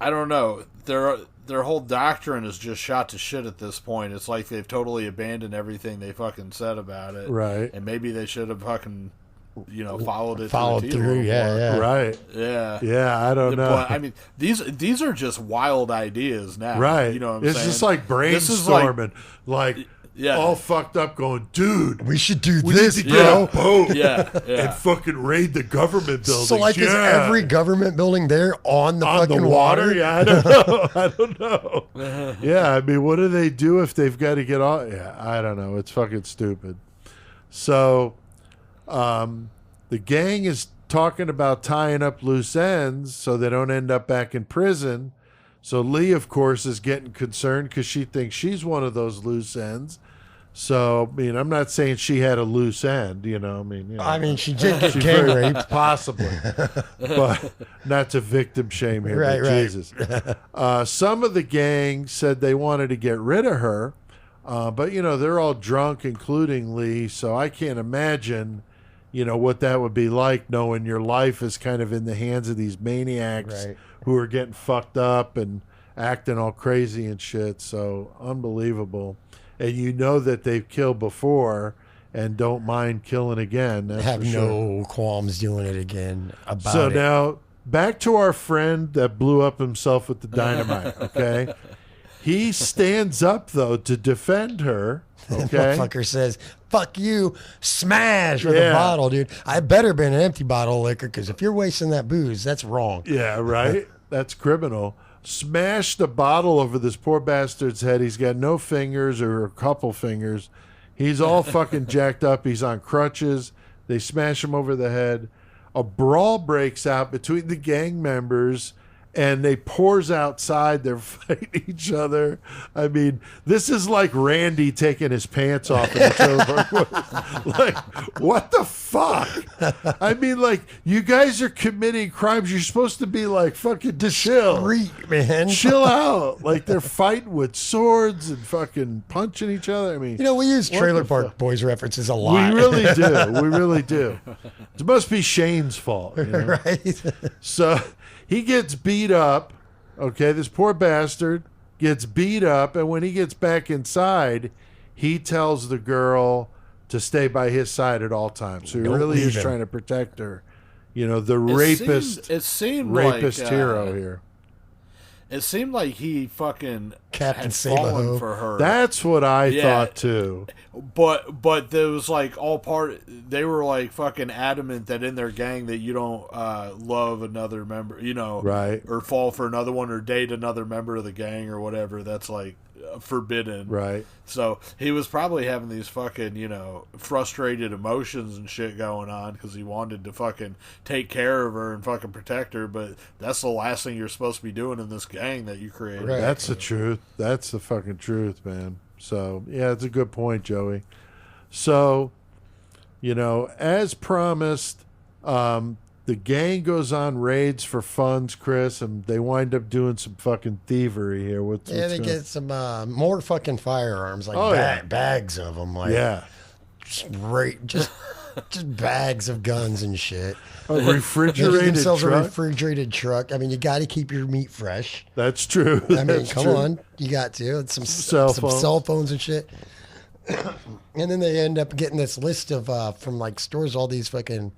I don't know. Their whole doctrine is just shot to shit at this point. It's like they've totally abandoned everything they fucking said about it.
Right.
And maybe they should have fucking, followed it
through. Yeah.
Right.
Yeah.
Yeah, I don't know.
But, I mean, these are just wild ideas now.
Right.
You know what I'm
it's
saying?
just like brainstorming. All fucked up going, dude,
we should do
we
this,
need to get a boat
and
fucking raid the government building.
So, like, is every government building there on the fucking water?
Yeah, I don't know. I don't know. Yeah, I mean, what do they do if they've got to get off? Yeah, I don't know. It's fucking stupid. So, the gang is talking about tying up loose ends so they don't end up back in prison. So Lee, of course, is getting concerned because she thinks she's one of those loose ends. So, I mean, I'm not saying she had a loose end, I mean,
she did get gang raped.
Possibly. But not to victim shame here,
right,
but Jesus. Some of the gang said they wanted to get rid of her, but, they're all drunk, including Lee, so I can't imagine, what that would be like, knowing your life is kind of in the hands of these maniacs who are getting fucked up and acting all crazy and shit. So unbelievable. And that they've killed before and don't mind killing again. That's
have
for sure.
No qualms doing it again about it.
So now back to our friend that blew up himself with the dynamite, okay? He stands up, though, to defend her, okay?
Motherfucker says, fuck you, smash with a bottle, dude. I better been an empty bottle of liquor, because if you're wasting that booze, that's wrong.
Yeah, right? That's criminal. Smashed the bottle over this poor bastard's head. He's got no fingers or a couple fingers. He's all fucking jacked up. He's on crutches. They smash him over the head. A brawl breaks out between the gang members, and they pours outside. They're fighting each other. I mean, this is like Randy taking his pants off in the trailer. Like, what the fuck? I mean, like, you guys are committing crimes. You're supposed to be like fucking chill.
Discreet, man.
Chill out. Like, they're fighting with swords and fucking punching each other. I mean,
we use Trailer Park Boys references a lot.
We really do. We really do. It must be Shane's fault.
Right?
So he gets beat up, okay? This poor bastard gets beat up, and when he gets back inside, he tells the girl to stay by his side at all times. So he really is trying to protect her. The rapist.
It seemed
rapist
like,
hero here.
It seemed like he fucking
Captain
had fallen
Sabaho.
for her.
That's what I thought too.
But there was like all part. They were like fucking adamant that in their gang that you don't love another member,
right?
Or fall for another one, or date another member of the gang, or whatever. That's like forbidden,
right?
So he was probably having these fucking frustrated emotions and shit going on because he wanted to fucking take care of her and fucking protect her. But that's the last thing you're supposed to be doing in this gang that you created.
Right. That's the truth. That's the fucking truth, man. So, yeah, it's a good point, Joey. So, as promised, the gang goes on raids for funds, Chris, and they wind up doing some fucking thievery here.
They get some more fucking firearms, like bags of them. Like, just bags of guns and shit.
A refrigerated
They give themselves
truck?
a refrigerated truck. I mean, you got to keep your meat fresh.
That's true.
I mean, come on. You got to. It's some cell phones and shit. And then they end up getting this list of, from like stores, all these fucking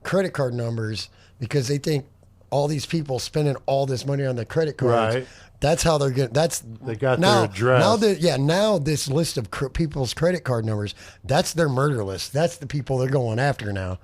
credit card numbers because they think all these people spending all this money on the credit cards.
Right.
That's how they're getting.
They got their address.
Now this list of people's credit card numbers, that's their murder list. That's the people they're going after now.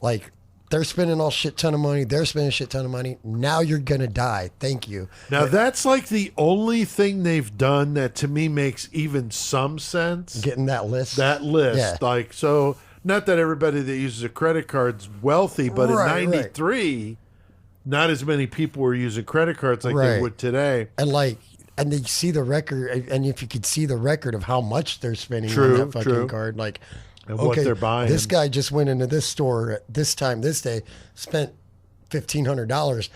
Like, they're spending all shit ton of money. They're spending a shit ton of money. Now you're going to die. Thank you.
Now, that's like the only thing they've done that to me makes even some sense.
Getting that list.
Yeah. Like, so, not that everybody that uses a credit card's wealthy, but in 93, not as many people were using credit cards like they would today.
And they see the record, and if you could see the record of how much they're spending on that fucking card, like,
and what they're buying.
This guy just went into this store at this time, this day, spent $1,500.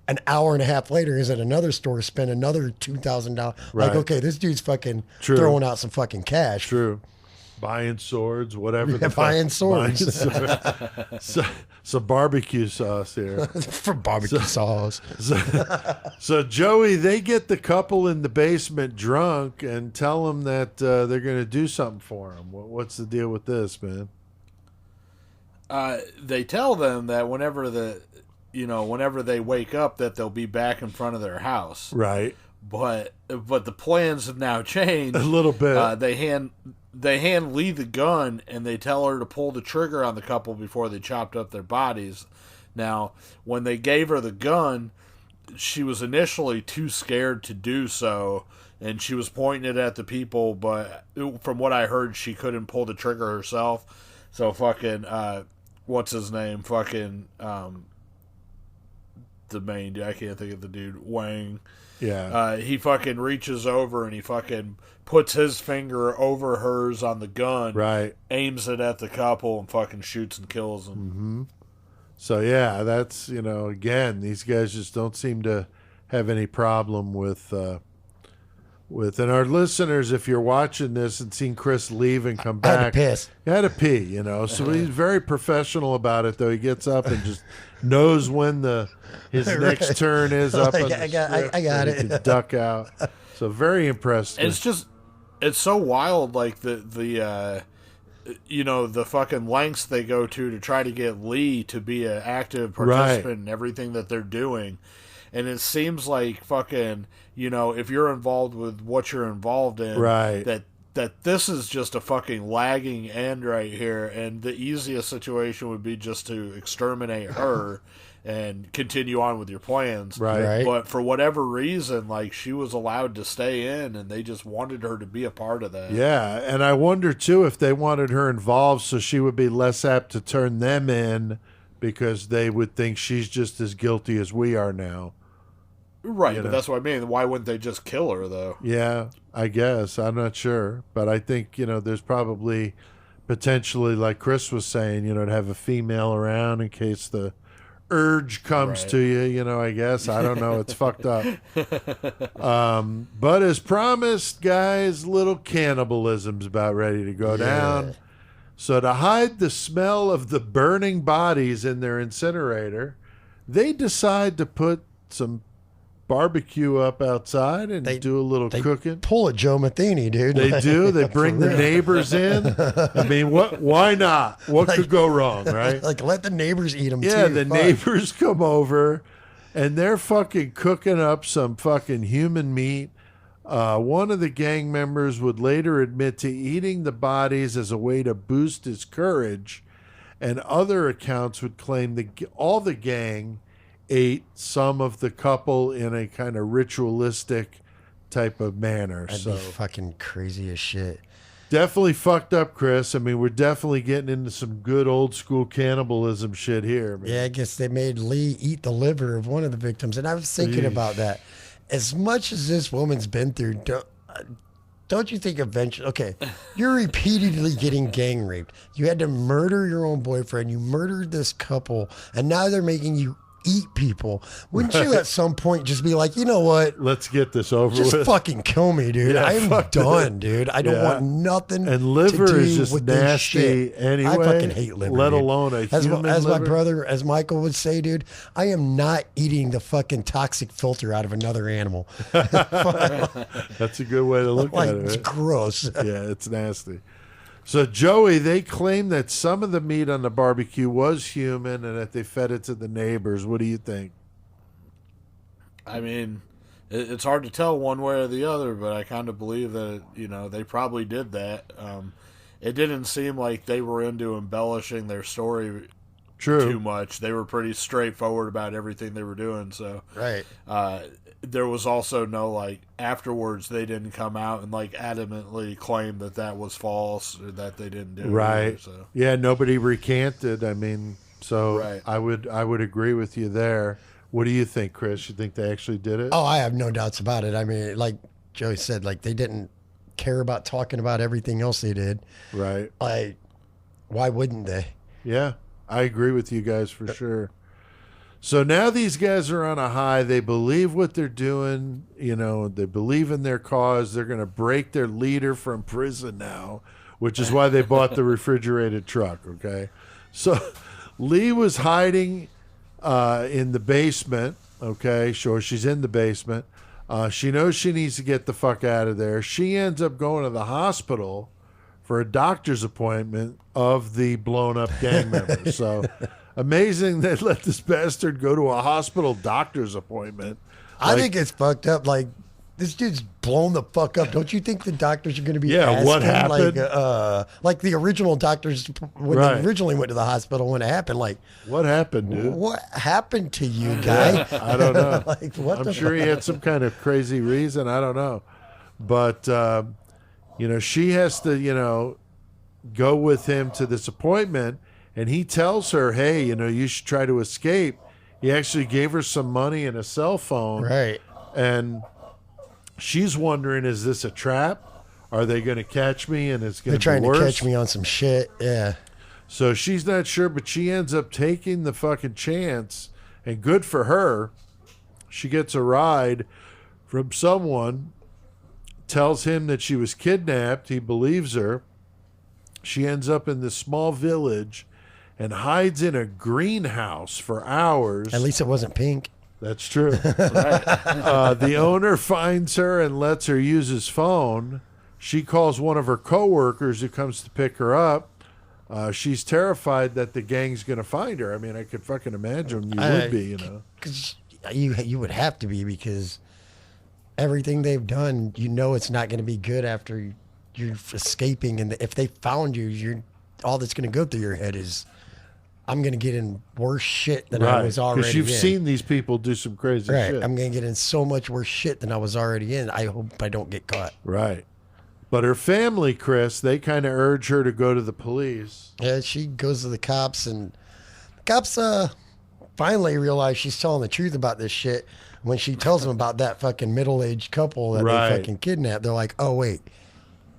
An hour and a half later, is at another store, spent another $2,000. Like, okay, this dude's fucking throwing out some fucking cash.
True. Buying swords, whatever.
Buying swords.
Some barbecue sauce here.
For barbecue sauce.
So Joey, they get the couple in the basement drunk and tell them that they're going to do something for them. What's the deal with this, man?
They tell them that whenever they wake up, that they'll be back in front of their house.
Right.
But the plans have now changed
a little bit.
They hand Lee the gun and they tell her to pull the trigger on the couple before they chopped up their bodies. Now, when they gave her the gun, she was initially too scared to do so, and she was pointing it at the people. But from what I heard, she couldn't pull the trigger herself. So fucking what's his name? Fucking the main dude. I can't think of the dude. Wang.
Yeah.
He fucking reaches over and he fucking puts his finger over hers on the gun.
Right.
Aims it at the couple and fucking shoots and kills them.
Mm-hmm. So, yeah, that's, again, these guys just don't seem to have any problem with, and our listeners, if you're watching this and seen Chris leave and come back.
I had to piss.
He had to pee, So he's very professional about it, though. He gets up and just knows when his next turn is up.
Like, I got it.
He can duck out. So very impressed.
And it's so wild, like the fucking lengths they go to try to get Lee to be an active participant in everything that they're doing. And it seems like fucking, if you're involved with what you're involved in, that this is just a fucking lagging end right here. And the easiest situation would be just to exterminate her and continue on with your plans.
Right.
But for whatever reason, like, she was allowed to stay in and they just wanted her to be a part of that.
Yeah. And I wonder, too, if they wanted her involved so she would be less apt to turn them in because they would think she's just as guilty as we are now.
Right, but that's what I mean. Why wouldn't they just kill her, though?
Yeah, I guess. I'm not sure. But I think, there's probably potentially, like Chris was saying, to have a female around in case the urge comes to you, I guess. I don't know. It's fucked up. But as promised, guys, little cannibalism's about ready to go down. So to hide the smell of the burning bodies in their incinerator, they decide to put some barbecue up outside and do a little cooking.
Pull a Joe Matheny, dude.
They do. They bring the neighbors in. I mean, why not? What could go wrong, right?
Like, let the neighbors eat them too.
Yeah, the neighbors come over and they're fucking cooking up some fucking human meat. One of the gang members would later admit to eating the bodies as a way to boost his courage, and other accounts would claim that all the gang ate some of the couple in a kind of ritualistic type of manner.
That'd be fucking crazy as shit.
Definitely fucked up, Chris. I mean, we're definitely getting into some good old school cannibalism shit here, man.
Yeah, I guess they made Lee eat the liver of one of the victims, and I was thinking about that. As much as this woman's been through, don't you think eventually, okay, you're repeatedly getting gang raped. You had to murder your own boyfriend. You murdered this couple, and now they're making you eat people. Wouldn't you at some point just be like, you know what?
Let's get this over with.
Just fucking kill me, dude.
Yeah,
I am done, dude. I don't want nothing
and liver
to do
is just
with this
nasty
shit.
anyway.
I fucking hate liver,
let
dude.
alone a human
as my
liver.
brother, as Michael would say, dude, I am not eating the fucking toxic filter out of another animal.
That's a good way to look at it.
It's
right?
gross.
Yeah, it's nasty. So, Joey, they claim that some of the meat on the barbecue was human and that they fed it to the neighbors. What do you think?
I mean, it's hard to tell one way or the other, but I kind of believe that, they probably did that. It didn't seem like they were into embellishing their story too much. They were pretty straightforward about everything they were doing. So,
right.
There was also no, afterwards they didn't come out and, adamantly claim that that was false or that they didn't do it.
Right.
Either, so.
Yeah, nobody recanted. I mean, so I would agree with you there. What do you think, Chris? You think they actually did it?
Oh, I have no doubts about it. I mean, like Joey said, they didn't care about talking about everything else they did.
Right.
Why wouldn't they?
Yeah, I agree with you guys for sure. So now these guys are on a high. They believe what they're doing. They believe in their cause. They're going to break their leader from prison now. which is why they bought the refrigerated truck, okay? So Lee was hiding in the basement, okay? Sure, she's in the basement. She knows she needs to get the fuck out of there. She ends up going to the hospital for a doctor's appointment of the blown-up gang members. So amazing they let this bastard go to a hospital doctor's appointment.
I think it's fucked up. Like, this dude's blown the fuck up. Don't you think the doctors are going to be asking,
what happened?
Like the original doctors when they originally went to the hospital when it happened. Like,
what happened, dude?
What happened to you, guy?
I don't know.
Like, what
I'm sure he had some kind of crazy reason. I don't know. But, she has to, go with him to this appointment. And he tells her, hey, you should try to escape. He actually gave her some money and a cell phone.
Right.
And she's wondering, is this a trap? Are they going to catch me and it's going to be worse?
They're trying to catch me on some shit. Yeah.
So she's not sure, but she ends up taking the fucking chance. And good for her. She gets a ride from someone, tells him that she was kidnapped. He believes her. She ends up in this small village and hides in a greenhouse for hours.
At least it wasn't pink.
That's true. The owner finds her and lets her use his phone. She calls one of her coworkers who comes to pick her up. She's terrified that the gang's going to find her. I mean, I could fucking imagine you would be,
Because you would have to be, because everything they've done, it's not going to be good after you're escaping. And if they found you, all that's going to go through your head is, I'm going to get in worse shit than I was already in.
Because you've seen these people do some crazy shit.
I'm going to get in so much worse shit than I was already in. I hope I don't get caught.
Right. But her family, Chris, they kind of urge her to go to the police.
Yeah, she goes to the cops, and the cops finally realize she's telling the truth about this shit. When she tells them about that fucking middle-aged couple that they fucking kidnapped, they're like, oh, wait.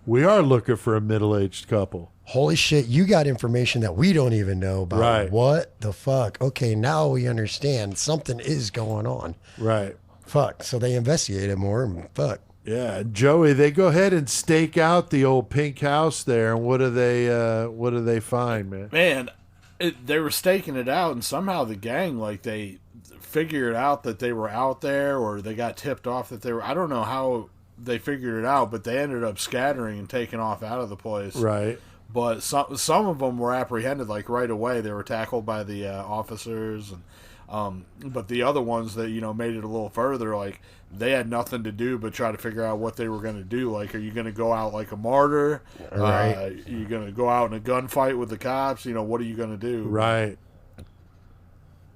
We are looking for a middle-aged couple.
Holy shit, you got information that we don't even know about.
Right.
What the fuck? Okay, now we understand something is going on.
Right.
Fuck. So they investigated more, and fuck.
Yeah, Joey, they go ahead and stake out the old pink house there, and what do they find, man?
Man, they were staking it out, and somehow the gang, they figured out that they were out there, or they got tipped off that they were. I don't know how they figured it out, but they ended up scattering and taking off out of the place.
Right.
But some of them were apprehended right away. They were tackled by the officers, and but the other ones that made it a little further, they had nothing to do but try to figure out what they were going to do. Are you going to go out like a martyr?
Right.
Are you going to go out in a gunfight with the cops? What are you going to do?
Right.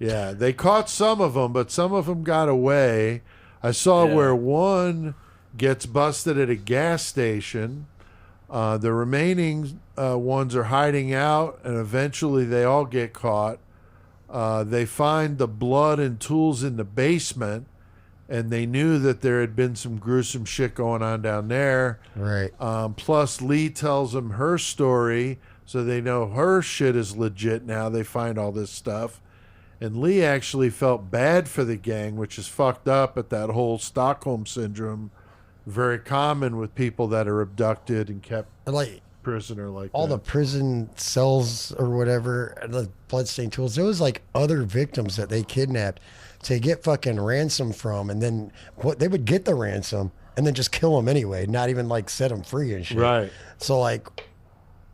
Yeah, they caught some of them, but some of them got away. I saw where one gets busted at a gas station. The remaining ones are hiding out, and eventually they all get caught. They find the blood and tools in the basement, and they knew that there had been some gruesome shit going on down there.
Right.
Plus, Lee tells them her story, so they know her shit is legit now. They find all this stuff. And Lee actually felt bad for the gang, which is fucked up at that whole Stockholm syndrome. Very common with people that are abducted and kept prisoner like
all
that.
The prison cells or whatever, the bloodstained tools. There was other victims that they kidnapped to get fucking ransom from, and then they would get the ransom and then just kill them anyway, not even set them free and shit.
Right.
So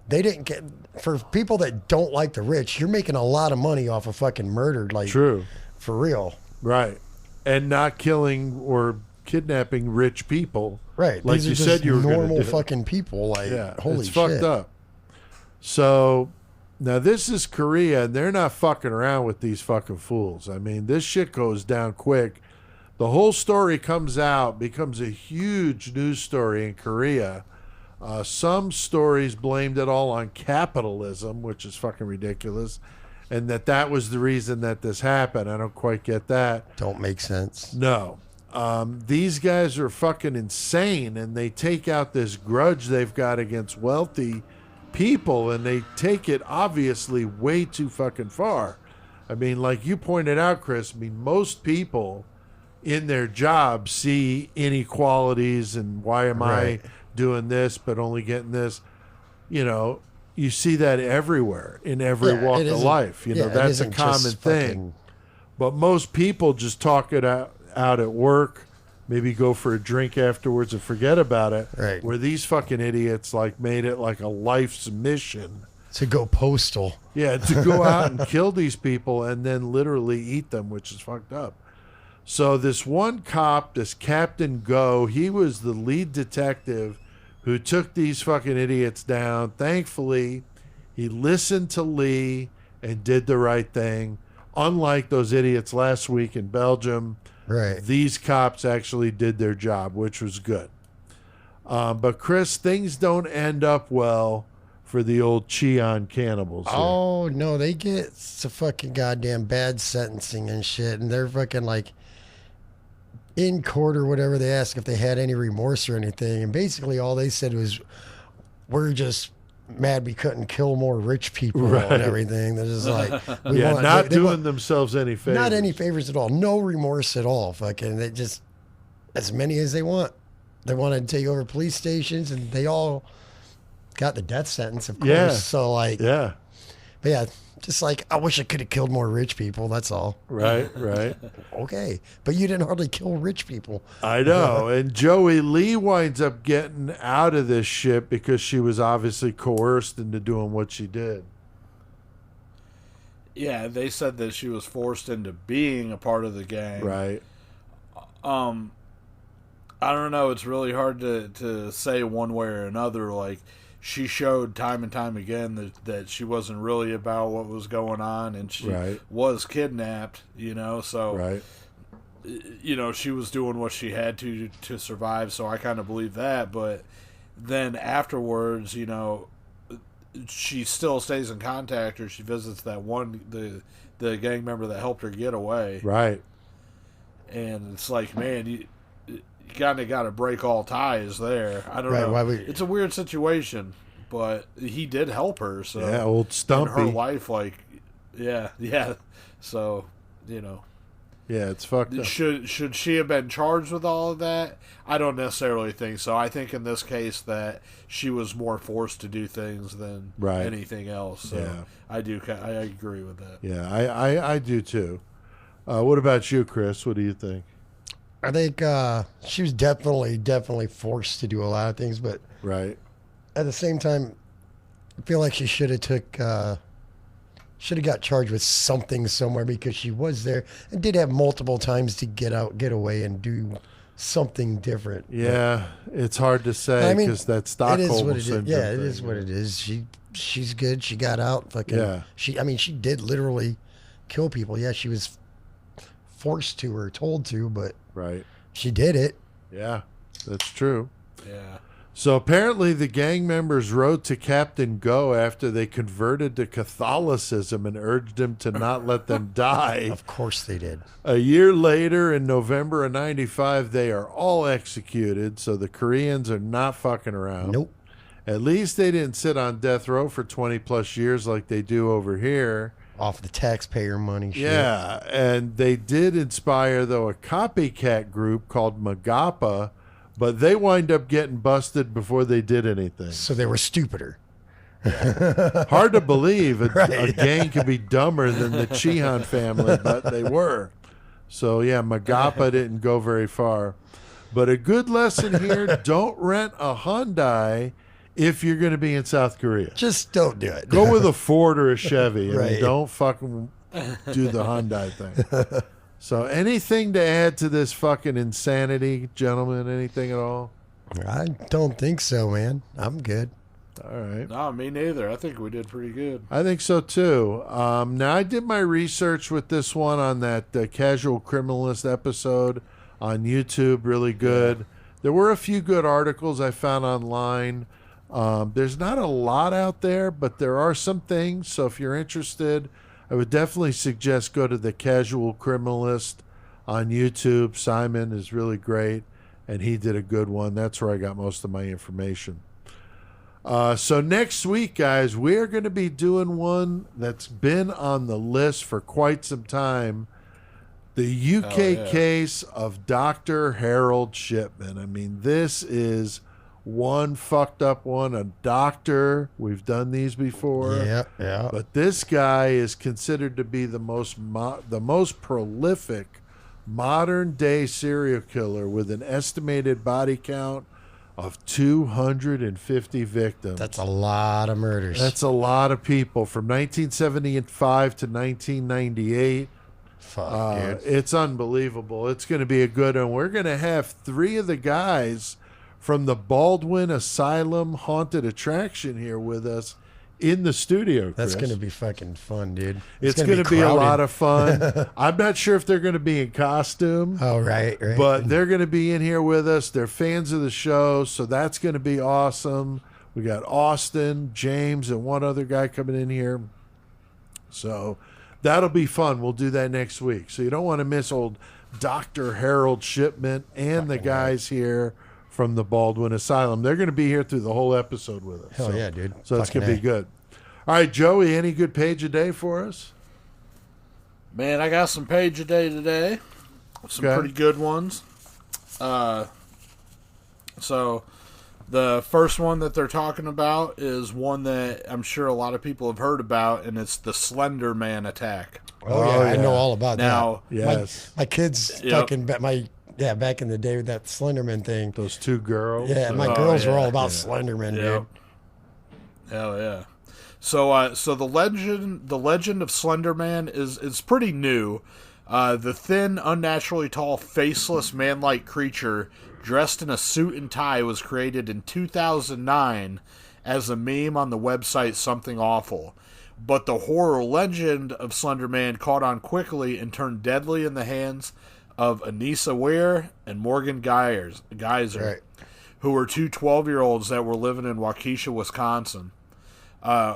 they didn't get, for people that don't like the rich, you're making a lot of money off of fucking murder.
True.
For real.
Right. And not killing or kidnapping rich people.
Right.
Like
These
you
are
said
just
you were
normal
gonna do.
fucking people. Holy
it's
shit.
fucked up. So now this is Korea, and they're not fucking around with these fucking fools. I mean, this shit goes down quick. The whole story comes out, becomes a huge news story in Korea. Some stories blamed it all on capitalism, which is fucking ridiculous, and that was the reason that this happened. I don't quite get that.
Don't make sense.
No. These guys are fucking insane, and they take out this grudge they've got against wealthy people, and they take it obviously way too fucking far. I mean, like you pointed out, Chris, most people in their job see inequalities and why am I doing this but only getting this. you know, you see that everywhere in every walk of life. You know, that's a common thing. But most people just talk it out at work, maybe go for a drink afterwards and forget about it.
Right.
Where these fucking idiots like made it like a life's mission
to go postal.
Yeah, to go out and kill these people and then literally eat them, which is fucked up. So this one cop, this Captain Go, he was the lead detective who took these fucking idiots down. Thankfully, he listened to Lee and did the right thing. Unlike those idiots last week in Belgium,
right?
These cops actually did their job, which was good. But Chris, things don't end up well for the old Chijon cannibals here.
Oh, no, they get some fucking goddamn bad sentencing and shit, and they're fucking like in court or whatever. They ask if they had any remorse or anything, and basically all they said was, we're just mad we couldn't kill more rich people and everything. They're just like,
not doing themselves any favors.
Not any favors at all. No remorse at all. Fucking, they just, as many as they want. They want to take over police stations, and they all got the death sentence, of course.
Yeah.
So, like,
but
yeah, just like, I wish I could have killed more rich people. That's all.
Right.
Okay. But you didn't hardly kill rich people.
I know. And Joey Lee winds up getting out of this shit because she was obviously coerced into doing what she did.
Yeah, they said that she was forced into being a part of the gang.
Right.
I don't know. It's really hard to say one way or another. Like, she showed time and time again that she wasn't really about what was going on, and she was kidnapped, you know, so, you know, she was doing what she had to survive, so I kind of believe that, but then afterwards, you know, she still stays in contact, or she visits that one, the gang member that helped her get away.
Right.
And it's like, man, you kind of got to break all ties there. I don't know. It's a weird situation, but he did help her. So
yeah, old Stumpy.
In her life, like, yeah. So, you know.
Yeah, it's fucked up.
Should she have been charged with all of that? I don't necessarily think so. I think in this case that she was more forced to do things than anything else. So I agree with that.
Yeah, I do too. What about you, Chris? What do you think?
I think she was definitely forced to do a lot of things, but at the same time, I feel like she should have got charged with something somewhere, because she was there and did have multiple times to get away and do something different.
Yeah, it's hard to say because that Stockholm syndrome.
Yeah, it is what it is. She's good. She got out. Fucking. She did literally kill people. Yeah, she was forced to or told to, but she did it.
Yeah, that's true.
Yeah.
So apparently the gang members wrote to Captain Go after they converted to Catholicism and urged him to not let them die.
Of course they did.
A year later, in November of 95, they are all executed, so the Koreans are not fucking around.
Nope.
At least they didn't sit on death row for 20 plus years like they do over here.
Off the taxpayer money shit.
Yeah, and they did inspire, though, a copycat group called Magapa, but they wind up getting busted before they did anything.
So they were stupider.
Hard to believe a gang could be dumber than the Chijon family, but they were. So, yeah, Magapa didn't go very far. But a good lesson here, don't rent a Hyundai if you're going to be in South Korea.
Just don't do it.
Go with a Ford or a Chevy. And don't fucking do the Hyundai thing. So anything to add to this fucking insanity, gentlemen? Anything at all?
I don't think so, man. I'm good.
All right.
No, me neither. I think we did pretty good.
I think so, too. Now, I did my research with this one on that Casual Criminalist episode on YouTube. Really good. Yeah. There were a few good articles I found online. There's not a lot out there, but there are some things. So if you're interested, I would definitely suggest go to the Casual Criminalist on YouTube. Simon is really great, and he did a good one. That's where I got most of my information. So next week, guys, we're going to be doing one that's been on the list for quite some time. The UK case of Dr. Harold Shipman. I mean, this is one fucked up one, a doctor. We've done these before.
Yeah.
But this guy is considered to be the most prolific modern day serial killer with an estimated body count of 250 victims.
That's a lot of murders.
That's a lot of people from 1975 to 1998.
Fuck, dude.
It's unbelievable. It's going to be a good one. We're going to have 3 of the guys from the Baldwin Asylum Haunted Attraction here with us in the studio, Chris.
That's going to be fucking fun, dude.
It's going to be a lot of fun. I'm not sure if they're going to be in costume.
Oh, right.
But they're going to be in here with us. They're fans of the show, so that's going to be awesome. We got Austin, James, and one other guy coming in here. So that'll be fun. We'll do that next week. So you don't want to miss old Dr. Harold Shipment and the guys here from the Baldwin Asylum. They're going to be here through the whole episode with us.
Hell yeah, dude.
So it's going to be good. All right, Joey, any good page a day for us?
Man, I got some page a day today. Some pretty good ones. So the first one that they're talking about is one that I'm sure a lot of people have heard about, and it's the Slender Man attack.
Oh, yeah. I know all about
now,
that.
Yes.
My kids fucking back in the day with that Slenderman thing.
Those 2 girls.
Yeah, my girls were all about Slenderman, dude.
Hell yeah. So the legend of Slender Man is pretty new. The thin, unnaturally tall, faceless, man-like creature dressed in a suit and tie was created in 2009 as a meme on the website Something Awful. But the horror legend of Slender Man caught on quickly and turned deadly in the hands of Anissa Ware and Morgan Geyser, who were 2 12-year-olds that were living in Waukesha, Wisconsin.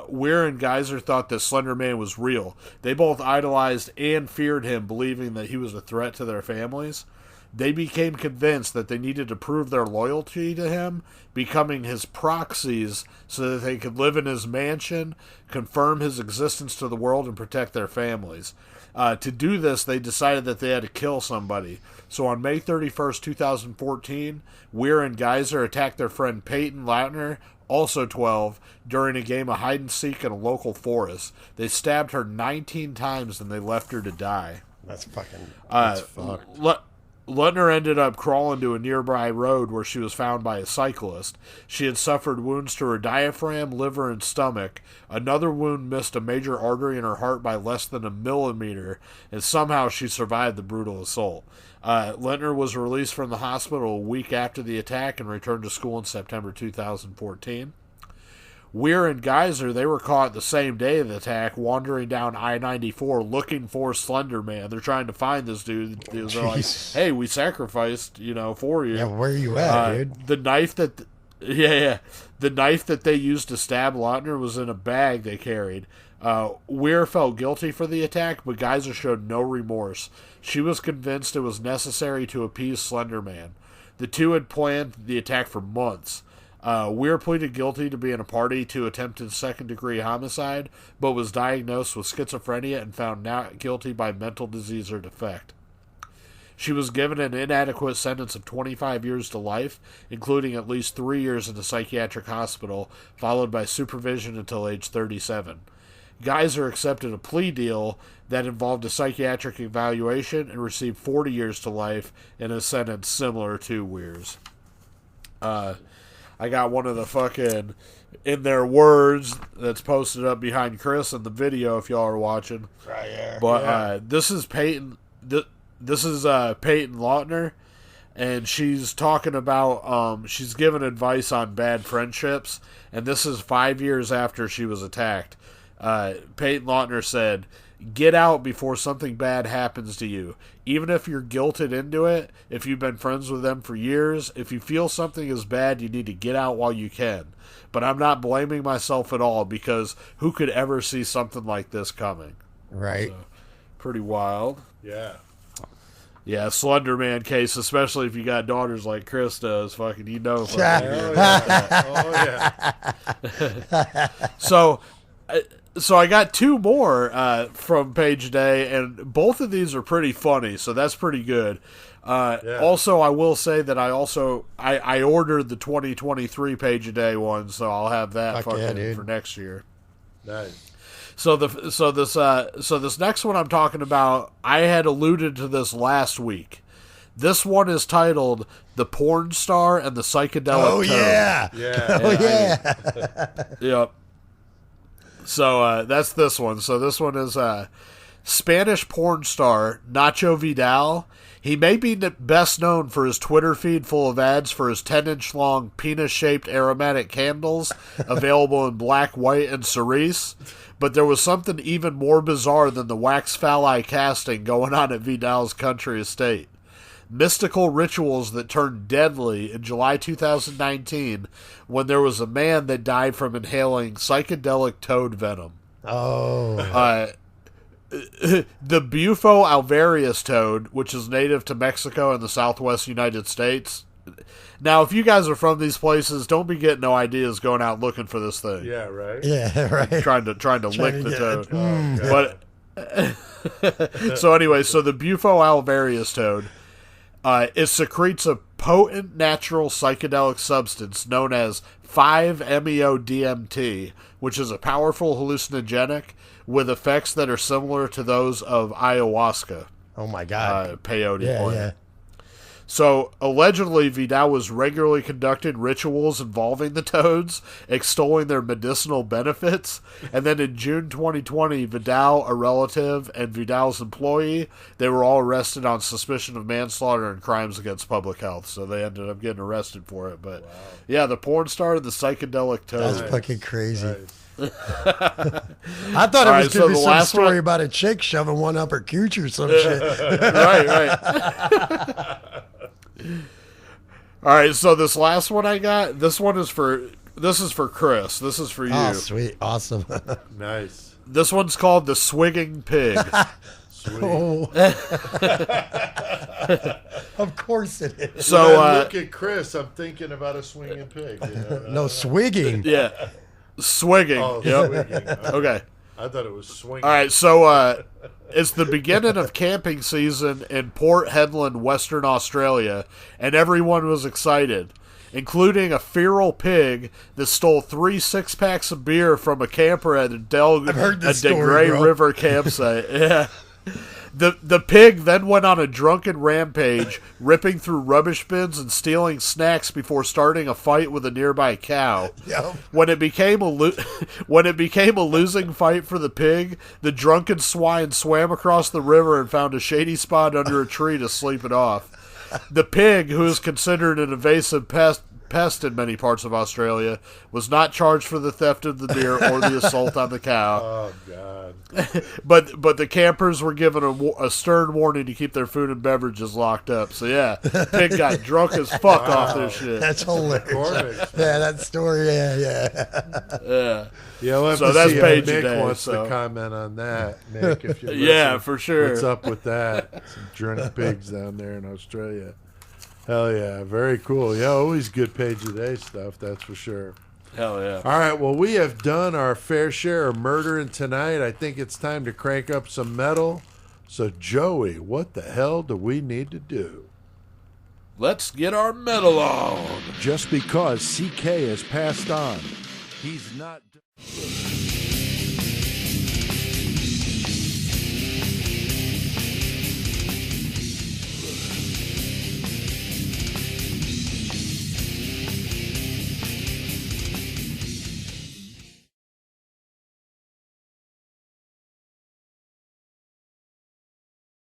Ware and Geyser thought that Slender Man was real. They both idolized and feared him, believing that he was a threat to their families. They became convinced that they needed to prove their loyalty to him, becoming his proxies so that they could live in his mansion, confirm his existence to the world, and protect their families. To do this, they decided that they had to kill somebody. So on May 31st, 2014, Ware and Geyser attacked their friend Peyton Lautner, also 12, during a game of hide-and-seek in a local forest. They stabbed her 19 times and they left her to die.
That's fucking...
That's fucked.
Lautner ended up crawling to a nearby road where she was found by a cyclist. She had suffered wounds to her diaphragm, liver, and stomach. Another wound missed a major artery in her heart by less than a millimeter, and somehow she survived the brutal assault. Lautner was released from the hospital a week after the attack and returned to school in September 2014. Ware and Geyser, they were caught the same day of the attack, wandering down I-94 looking for Slender Man. They're trying to find this dude. They're like, hey, we sacrificed, for you.
Yeah, where are you at, dude?
The knife that... The knife that they used to stab Lautner was in a bag they carried. Ware felt guilty for the attack, but Geyser showed no remorse. She was convinced it was necessary to appease Slender Man. The two had planned the attack for months. Ware pleaded guilty to being a party to attempted second-degree homicide, but was diagnosed with schizophrenia and found not guilty by mental disease or defect. She was given an inadequate sentence of 25 years to life, including at least 3 years in a psychiatric hospital, followed by supervision until age 37. Geyser accepted a plea deal that involved a psychiatric evaluation and received 40 years to life in a sentence similar to Ware's. I got one of the fucking in their words that's posted up behind Chris in the video if y'all are watching.
Right here.
But this is Peyton. This is Peyton Lautner, and she's talking about she's giving advice on bad friendships, and this is 5 years after she was attacked. Peyton Lautner said, "Get out before something bad happens to you. Even if you're guilted into it, if you've been friends with them for years, if you feel something is bad, you need to get out while you can. But I'm not blaming myself at all because who could ever see something like this coming?"
Right.
So, pretty wild.
Yeah.
Yeah, Slender Man case, especially if you got daughters like Chris does, fucking,
Oh, yeah.
So I got 2 more from Page Day, and both of these are pretty funny, so that's pretty good. Also, I will say that I ordered the 2023 page a day one, so I'll have that for next year.
Nice.
So this next one I'm talking about, I had alluded to this last week. This one is titled "The Porn Star and the Psychedelic Toad."
Yeah. Oh yeah.
Yep. So that's this one. So this one is Spanish porn star Nacho Vidal. He may be best known for his Twitter feed full of ads for his 10-inch long penis-shaped aromatic candles available in black, white, and cerise. But there was something even more bizarre than the wax phalli casting going on at Vidal's country estate. Mystical rituals that turned deadly in July 2019 when there was a man that died from inhaling psychedelic toad venom.
Oh.
The Bufo alvarius toad, which is native to Mexico and the southwest United States. Now, if you guys are from these places, don't be getting no ideas going out looking for this thing.
Yeah, right.
Yeah, right.
Trying to lick the toad. But so anyway, so the Bufo alvarius toad, it secretes a potent natural psychedelic substance known as 5-MeO-DMT, which is a powerful hallucinogenic with effects that are similar to those of ayahuasca.
Oh my God.
Peyote plant.
Yeah.
So, allegedly, Vidal was regularly conducting rituals involving the toads, extolling their medicinal benefits, and then in June 2020, Vidal, a relative, and Vidal's employee, they were all arrested on suspicion of manslaughter and crimes against public health, so they ended up getting arrested for it. But, yeah, the porn star and the psychedelic toad.
That's fucking crazy.
Nice.
I thought it was going to be some story about a chick shoving one up her cooch or some shit.
Right. All right, so this last one I got, this is for Chris. This is for you.
Oh, sweet. Awesome.
Nice.
This one's called The Swigging Pig.
Sweet.
Oh. Of course it is.
So
when I look at Chris, I'm thinking about a swinging pig. You know?
No, swigging.
Yeah. Swigging.
Oh,
yep.
swigging.
Okay.
I thought it was swinging.
All right, so it's the beginning of camping season in Port Hedland, Western Australia, and everyone was excited, including a feral pig that stole 3 6-packs of beer from a camper at a DeGray River campsite. Yeah. The pig then went on a drunken rampage, ripping through rubbish bins and stealing snacks before starting a fight with a nearby cow.
Yep.
When it became a losing fight for the pig, the drunken swine swam across the river and found a shady spot under a tree to sleep it off. The pig, who is considered an invasive pest in many parts of Australia, was not charged for the theft of the beer or the assault on the cow.
Oh, God.
But the campers were given a stern warning to keep their food and beverages locked up. So, yeah, pig got drunk as fuck off this shit.
That's hilarious. Yeah, that story, yeah.
Yeah, we'll have
so
to
that's
see
page
Nick
today,
wants
so.
to comment on that, Nick, if you
Yeah,
listen.
for sure.
What's up with that? Some drunk pigs down there in Australia. Hell yeah, very cool. Yeah, always good page of day stuff, that's for sure.
Hell yeah.
All right, well, we have done our fair share of murdering tonight. I think it's time to crank up some metal. So, Joey, what the hell do we need to do?
Let's get our metal on.
Just because CK has passed on, he's not...